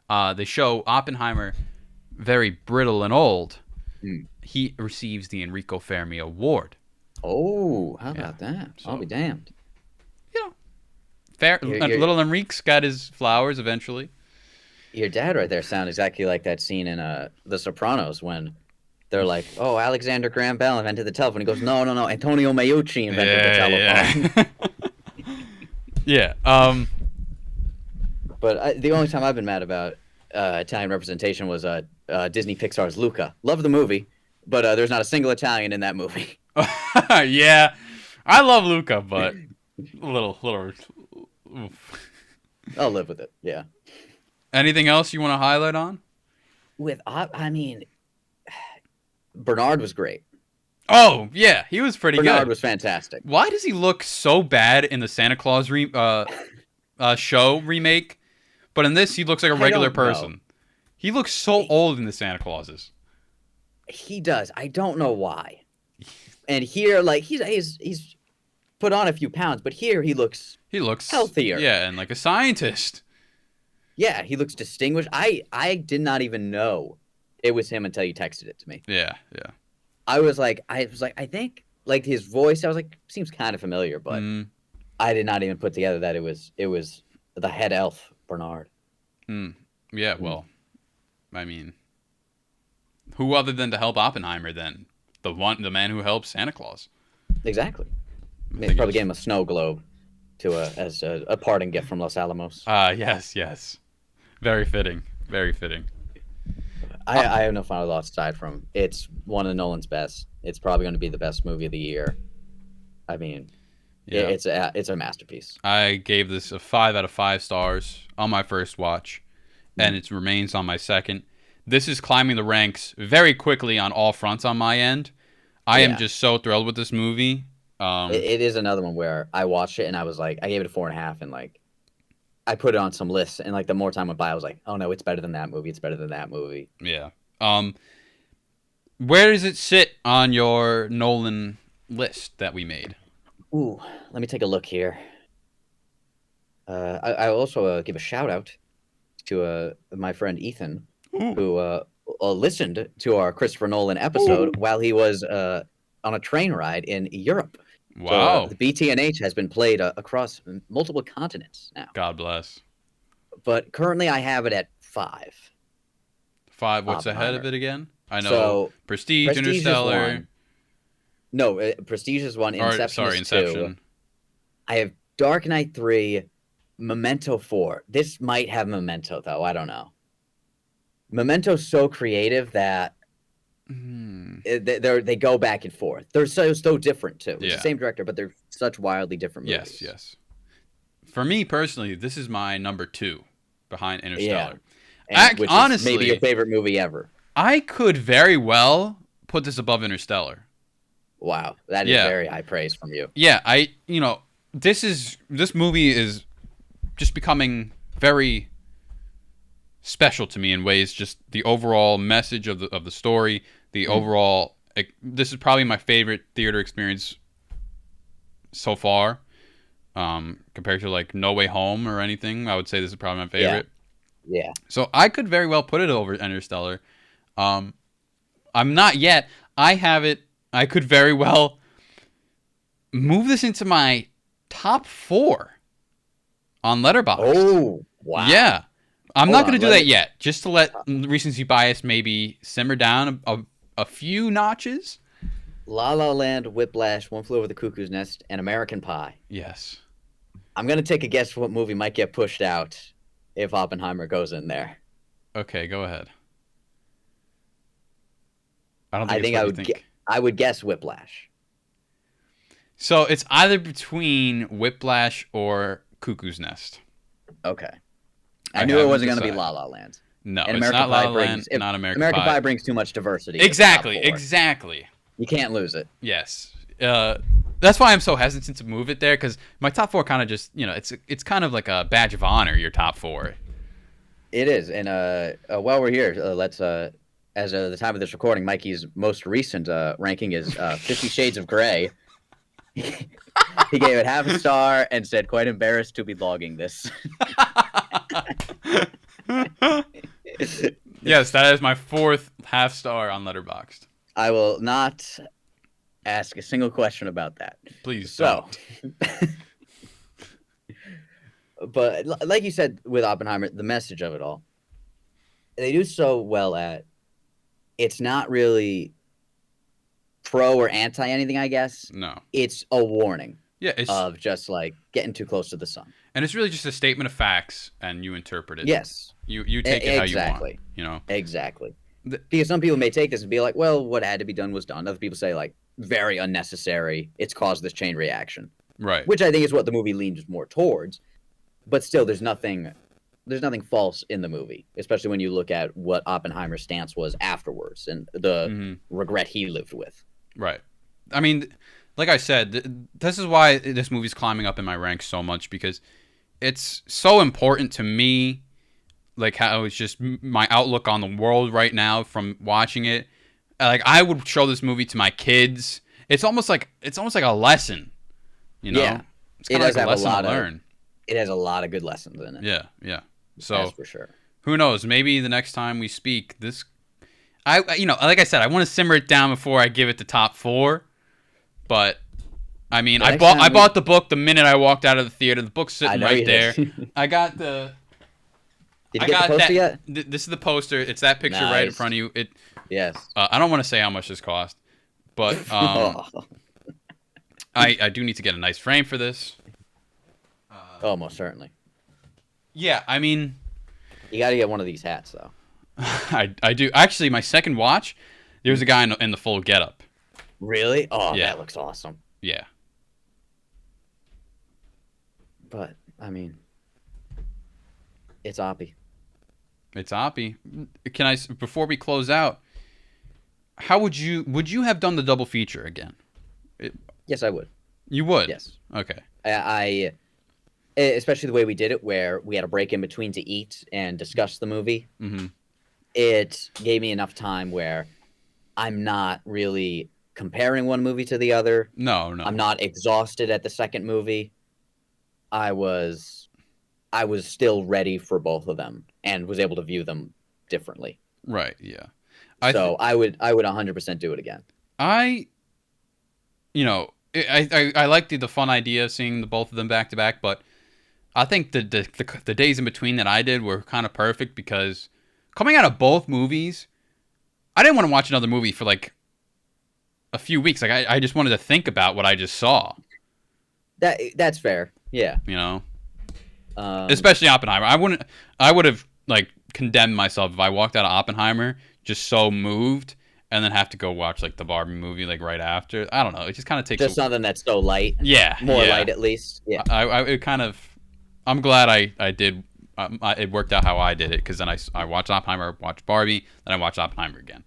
Speaker 2: they show Oppenheimer very brittle and old, he receives the Enrico Fermi Award.
Speaker 1: Oh, how about that?
Speaker 2: So-
Speaker 1: I'll be damned.
Speaker 2: Little Enrique's got his flowers eventually.
Speaker 1: Your dad right there sounds exactly like that scene in The Sopranos when they're like, oh, Alexander Graham Bell invented the telephone. He goes, no, Antonio Meucci invented the telephone.
Speaker 2: Yeah.
Speaker 1: But the only time I've been mad about Italian representation was Disney Pixar's Luca. Love the movie, but there's not a single Italian in that movie.
Speaker 2: Yeah. I love Luca, but a little. Oof.
Speaker 1: I'll live with it. Yeah.
Speaker 2: Anything else you want to highlight on?
Speaker 1: I mean, Bernard was great.
Speaker 2: Oh, yeah. He was pretty
Speaker 1: Bernard
Speaker 2: good.
Speaker 1: was fantastic.
Speaker 2: Why does he look so bad in the Santa Claus show remake? But in this, he looks like a regular person. He looks so old in the Santa Clauses.
Speaker 1: He does. I don't know why. And here, like he's put on a few pounds, but here he looks
Speaker 2: He looks
Speaker 1: healthier.
Speaker 2: yeah, and like a scientist.
Speaker 1: Yeah, he looks distinguished. I did not even know it was him until you texted it to me.
Speaker 2: Yeah, yeah.
Speaker 1: I think like his voice. I was like, seems kind of familiar, but
Speaker 2: Mm,
Speaker 1: I did not even put together that it was the head elf Bernard.
Speaker 2: yeah.
Speaker 1: Mm,
Speaker 2: Well, I mean, who other than to help Oppenheimer then? The man who helps Santa Claus.
Speaker 1: exactly.
Speaker 2: I
Speaker 1: They
Speaker 2: think
Speaker 1: probably
Speaker 2: it's
Speaker 1: gave him a snow globe as a parting gift from Los Alamos.
Speaker 2: yes, yes. Very fitting. Very fitting.
Speaker 1: I have no final thoughts aside from it's one of Nolan's best. It's probably going to be the best movie of the year. I mean,
Speaker 2: Yeah.
Speaker 1: it's a masterpiece.
Speaker 2: I gave this a 5 out of 5 stars on my first watch, and it remains on my second. This is climbing the ranks very quickly on all fronts on my end. I am
Speaker 1: Yeah,
Speaker 2: just so thrilled with this movie.
Speaker 1: it is another one where I watched it and I was like, I gave it a 4.5, and like I put it on some lists, and like the more time went by, I was like, oh no, it's better than that movie. It's better than that movie.
Speaker 2: Yeah. Where does it sit on your Nolan list that we made?
Speaker 1: Ooh, let me take a look here. I also give a shout out to my friend Ethan,
Speaker 2: Ooh.
Speaker 1: who listened to our Christopher Nolan episode while he was on a train ride in Europe. So
Speaker 2: Wow.
Speaker 1: the BTNH has been played across multiple continents now.
Speaker 2: God bless.
Speaker 1: But currently, I have it at 5.
Speaker 2: 5. What's ahead of
Speaker 1: Oppenheimer.
Speaker 2: it again? I know
Speaker 1: So
Speaker 2: Prestige,
Speaker 1: Prestige is
Speaker 2: Interstellar,
Speaker 1: one. No, Prestige is one.
Speaker 2: or
Speaker 1: Inception
Speaker 2: sorry,
Speaker 1: is 2.
Speaker 2: Inception.
Speaker 1: I have Dark Knight 3, Memento 4. This might have Memento though. I don't know. Memento's so creative that they go back and forth. They're so different too. It's
Speaker 2: Yeah.
Speaker 1: the same director, but they're such wildly different movies.
Speaker 2: Yes, yes. For me personally, this is my number 2 behind Interstellar.
Speaker 1: Which
Speaker 2: Honestly,
Speaker 1: is maybe your favorite movie ever.
Speaker 2: I could very well put this above Interstellar.
Speaker 1: Wow, that is very high praise from you.
Speaker 2: Yeah, this movie is just becoming very special to me in ways. Just the overall message of the story, the overall. This is probably my favorite theater experience so far, compared to like No Way Home or anything. I would say this is probably my favorite.
Speaker 1: Yeah.
Speaker 2: So I could very well put it over Interstellar. I'm not yet. I have it. I could very well move this into my top 4 on Letterboxd.
Speaker 1: Oh, wow.
Speaker 2: Yeah. I'm
Speaker 1: Hold
Speaker 2: not going
Speaker 1: on,
Speaker 2: to do that yet. Just to let recency bias maybe simmer down a few notches.
Speaker 1: La La Land, Whiplash, One Flew Over the Cuckoo's Nest, and American Pie.
Speaker 2: Yes.
Speaker 1: I'm going to take a guess what movie might get pushed out if Oppenheimer goes in there.
Speaker 2: Okay, go ahead. I don't
Speaker 1: I
Speaker 2: think
Speaker 1: I would guess Whiplash.
Speaker 2: So it's either between Whiplash or Cuckoo's Nest.
Speaker 1: Okay.
Speaker 2: I
Speaker 1: I knew it
Speaker 2: haven't
Speaker 1: wasn't going to be
Speaker 2: decided.
Speaker 1: La La Land.
Speaker 2: No,
Speaker 1: And
Speaker 2: it's
Speaker 1: American
Speaker 2: not La
Speaker 1: Pie
Speaker 2: La Land,
Speaker 1: brings
Speaker 2: not American
Speaker 1: Pie brings too much diversity.
Speaker 2: Exactly,
Speaker 1: to the top 4.
Speaker 2: exactly.
Speaker 1: You can't lose it.
Speaker 2: Yes. That's why I'm so hesitant to move it there, because my top 4 kind of just, it's kind of like a badge of honor, your top 4.
Speaker 1: It is. And while we're here, let's as of the time of this recording, Mikey's most recent ranking is 50 Shades of Grey. He gave it half a star and said, quite embarrassed to be logging this.
Speaker 2: Yes, that is my 4th half star on Letterboxd.
Speaker 1: I will not ask a single question about that.
Speaker 2: Please
Speaker 1: So,
Speaker 2: don't.
Speaker 1: but like you said with Oppenheimer, the message of it all, they do so well at, it's not really pro or anti anything, I guess.
Speaker 2: No.
Speaker 1: It's a warning.
Speaker 2: Yeah,
Speaker 1: of just like getting too close to the sun.
Speaker 2: And it's really just a statement of facts, and you interpret it.
Speaker 1: Yes.
Speaker 2: You take it how you want.
Speaker 1: Exactly. Because some people may take this and be like, well, what had to be done was done. Other people say like, very unnecessary. It's caused this chain reaction.
Speaker 2: Right.
Speaker 1: Which I think is what the movie leans more towards. But still, there's nothing false in the movie, especially when you look at what Oppenheimer's stance was afterwards and the regret he lived with.
Speaker 2: Right. I mean, like I said, this is why this movie's climbing up in my ranks so much, because it's so important to me, like how it's just my outlook on the world right now from watching it. Like I would show this movie to my kids. It's almost like a lesson, you know?
Speaker 1: Yeah.
Speaker 2: It's
Speaker 1: It
Speaker 2: kind of
Speaker 1: does
Speaker 2: like a
Speaker 1: have a
Speaker 2: lesson to
Speaker 1: lot of.
Speaker 2: learn.
Speaker 1: It has a lot of good lessons in it.
Speaker 2: Yeah, yeah.
Speaker 1: That's
Speaker 2: So
Speaker 1: for sure.
Speaker 2: who knows? Maybe the next time we speak, like I said, I want to simmer it down before I give it the top 4. But I mean,
Speaker 1: The
Speaker 2: I
Speaker 1: next
Speaker 2: bought I
Speaker 1: time we.
Speaker 2: bought the book the minute I walked out of the theater. The book's
Speaker 1: I
Speaker 2: sitting
Speaker 1: know
Speaker 2: right
Speaker 1: you
Speaker 2: there.
Speaker 1: did.
Speaker 2: I got the.
Speaker 1: Did you
Speaker 2: I
Speaker 1: get the
Speaker 2: got
Speaker 1: poster
Speaker 2: that.
Speaker 1: yet?
Speaker 2: This is the poster. It's that picture right in
Speaker 1: Nice.
Speaker 2: front of you. It.
Speaker 1: Yes.
Speaker 2: I don't want to say how much this cost, but
Speaker 1: Oh,
Speaker 2: I do need to get a nice frame for this.
Speaker 1: most certainly.
Speaker 2: Yeah, I mean,
Speaker 1: You got to get one of these hats though.
Speaker 2: I do actually. My second watch, there's a guy in the full getup.
Speaker 1: Really? Oh,
Speaker 2: Yeah.
Speaker 1: that looks awesome.
Speaker 2: Yeah.
Speaker 1: But I mean, it's Oppie.
Speaker 2: It's Oppie. Can I, before we close out, how would you have done the double feature again?
Speaker 1: Yes, I would.
Speaker 2: You would?
Speaker 1: Yes.
Speaker 2: Okay.
Speaker 1: I especially the way we did it, where we had a break in between to eat and discuss the movie.
Speaker 2: Mm-hmm.
Speaker 1: It gave me enough time where I'm not really comparing one movie to the other.
Speaker 2: No.
Speaker 1: I'm not exhausted at the second movie. I was still ready for both of them and was able to view them differently.
Speaker 2: Right. Yeah.
Speaker 1: So I would 100% do it again.
Speaker 2: I like the fun idea of seeing the both of them back to back, but I think the days in between that I did were kind of perfect because coming out of both movies, I didn't want to watch another movie for like a few weeks. Like I just wanted to think about what I just saw.
Speaker 1: That's fair. Yeah.
Speaker 2: You know, especially Oppenheimer. I would have like condemned myself if I walked out of Oppenheimer just so moved and then have to go watch like the Barbie movie like right after. I don't know. It just kind of takes
Speaker 1: something that's so light.
Speaker 2: Yeah.
Speaker 1: More light at least. Yeah.
Speaker 2: I'm glad I did. It worked out how I did it because then I watched Oppenheimer, watched Barbie, then I watched Oppenheimer again.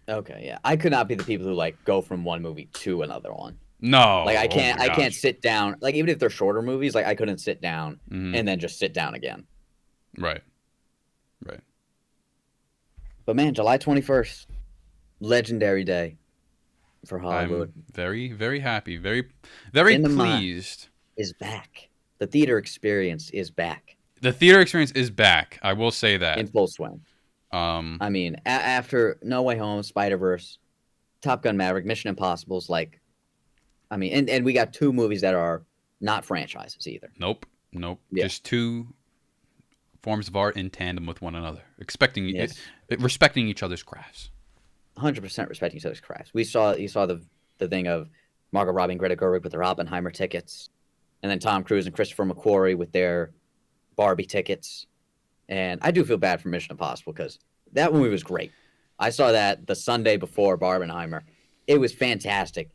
Speaker 1: Okay, yeah. I could not be the people who like go from one movie to another one.
Speaker 2: No,
Speaker 1: like I can't.
Speaker 2: Oh my
Speaker 1: I can't
Speaker 2: gosh.
Speaker 1: sit down. Like even if they're shorter movies, like I couldn't sit down
Speaker 2: Mhm.
Speaker 1: and then just sit down again.
Speaker 2: Right.
Speaker 1: But man, July 21st, legendary day for Hollywood.
Speaker 2: I'm very, very happy. Very, very
Speaker 1: Cinema
Speaker 2: pleased.
Speaker 1: is back. The theater experience is back
Speaker 2: The theater experience is back. I will say that.
Speaker 1: in full swing. I mean, after No Way Home, Spider-Verse, Top Gun Maverick, Mission Impossible's like, I mean, and we got 2 movies that are not franchises either.
Speaker 2: Nope.
Speaker 1: Yeah.
Speaker 2: Just 2 forms of art in tandem with one another, respecting each other's crafts.
Speaker 1: 100% respecting each other's crafts. You saw the thing of Margot Robbie and Greta Gerwig with their Oppenheimer tickets, and then Tom Cruise and Christopher McQuarrie with their Barbie tickets. And I do feel bad for Mission Impossible because that movie was great. I saw that the Sunday before Barbenheimer. It was fantastic,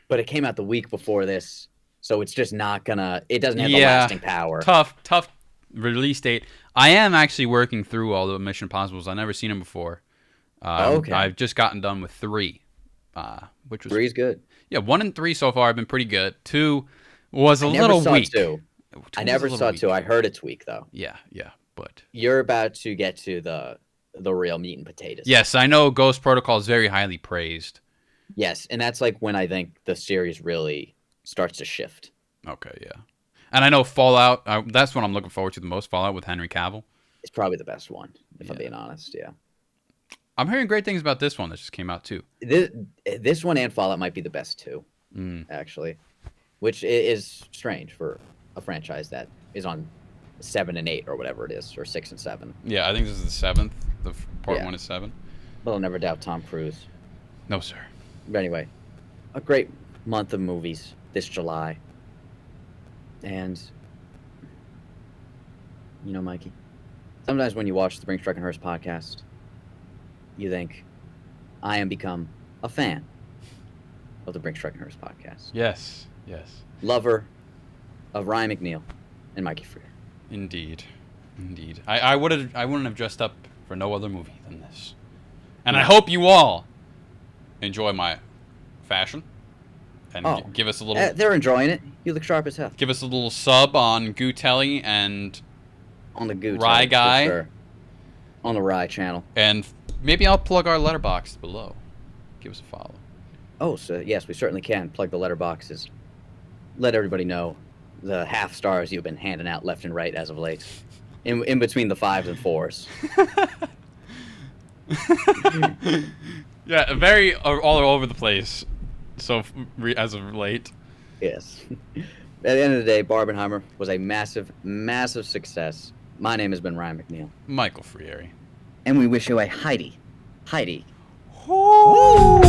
Speaker 1: but it came out the week before this, so it's just not gonna. It doesn't have the lasting power.
Speaker 2: Tough release date. I am actually working through all the Mission Impossibles. I've never seen them before.
Speaker 1: Okay.
Speaker 2: I've just gotten done with 3, which was
Speaker 1: 3's good.
Speaker 2: Yeah, 1 and 3 so far have been pretty good. 2 was a little weak.
Speaker 1: I never saw 2. I heard it's weak though.
Speaker 2: Yeah, but
Speaker 1: You're about to get to the real meat and potatoes.
Speaker 2: yes, I know Ghost Protocol is very highly praised.
Speaker 1: Yes, and that's like when I think the series really starts to shift.
Speaker 2: Okay, yeah. And I know Fallout, that's what I'm looking forward to the most, Fallout with Henry Cavill.
Speaker 1: It's probably the best one, if I'm being honest, yeah.
Speaker 2: I'm hearing great things about this one that just came out, too.
Speaker 1: This one and Fallout might be the best too, actually, which is strange for a franchise that is on 7 and 8 or whatever it is, or 6 and 7.
Speaker 2: Yeah, I think this is the 7th. Part 1 is 7.
Speaker 1: But I'll never doubt Tom Cruise.
Speaker 2: No, sir.
Speaker 1: But anyway, a great month of movies this July. And, you know, Mikey, sometimes when you watch the Brinx, Truck, and Hearse podcast, you think, I am become a fan of the Brinx, Truck, and Hearse podcast.
Speaker 2: Yes.
Speaker 1: Lover of Ryan McNeil and Mikey Freer.
Speaker 2: Indeed. I wouldn't have dressed up for no other movie than this. And I hope you all enjoy my fashion. And give us a little...
Speaker 1: they're enjoying it. You look sharp as hell.
Speaker 2: Give us a little sub on Gootelly and...
Speaker 1: On the Gootelly.
Speaker 2: Rye Guy.
Speaker 1: Sure. On the Rye channel.
Speaker 2: And maybe I'll plug our letterbox below. Give us a follow.
Speaker 1: Oh, so yes, we certainly can. Plug the letterboxes. Let everybody know the half stars you've been handing out left and right as of late, in between the 5s and 4s.
Speaker 2: Yeah, very all over the place. So as of late.
Speaker 1: Yes. At the end of the day, Barbenheimer was a massive, massive success. My name has been Ryan McNeil.
Speaker 2: Michael Frieri.
Speaker 1: And we wish you a Heidi.
Speaker 2: Woo!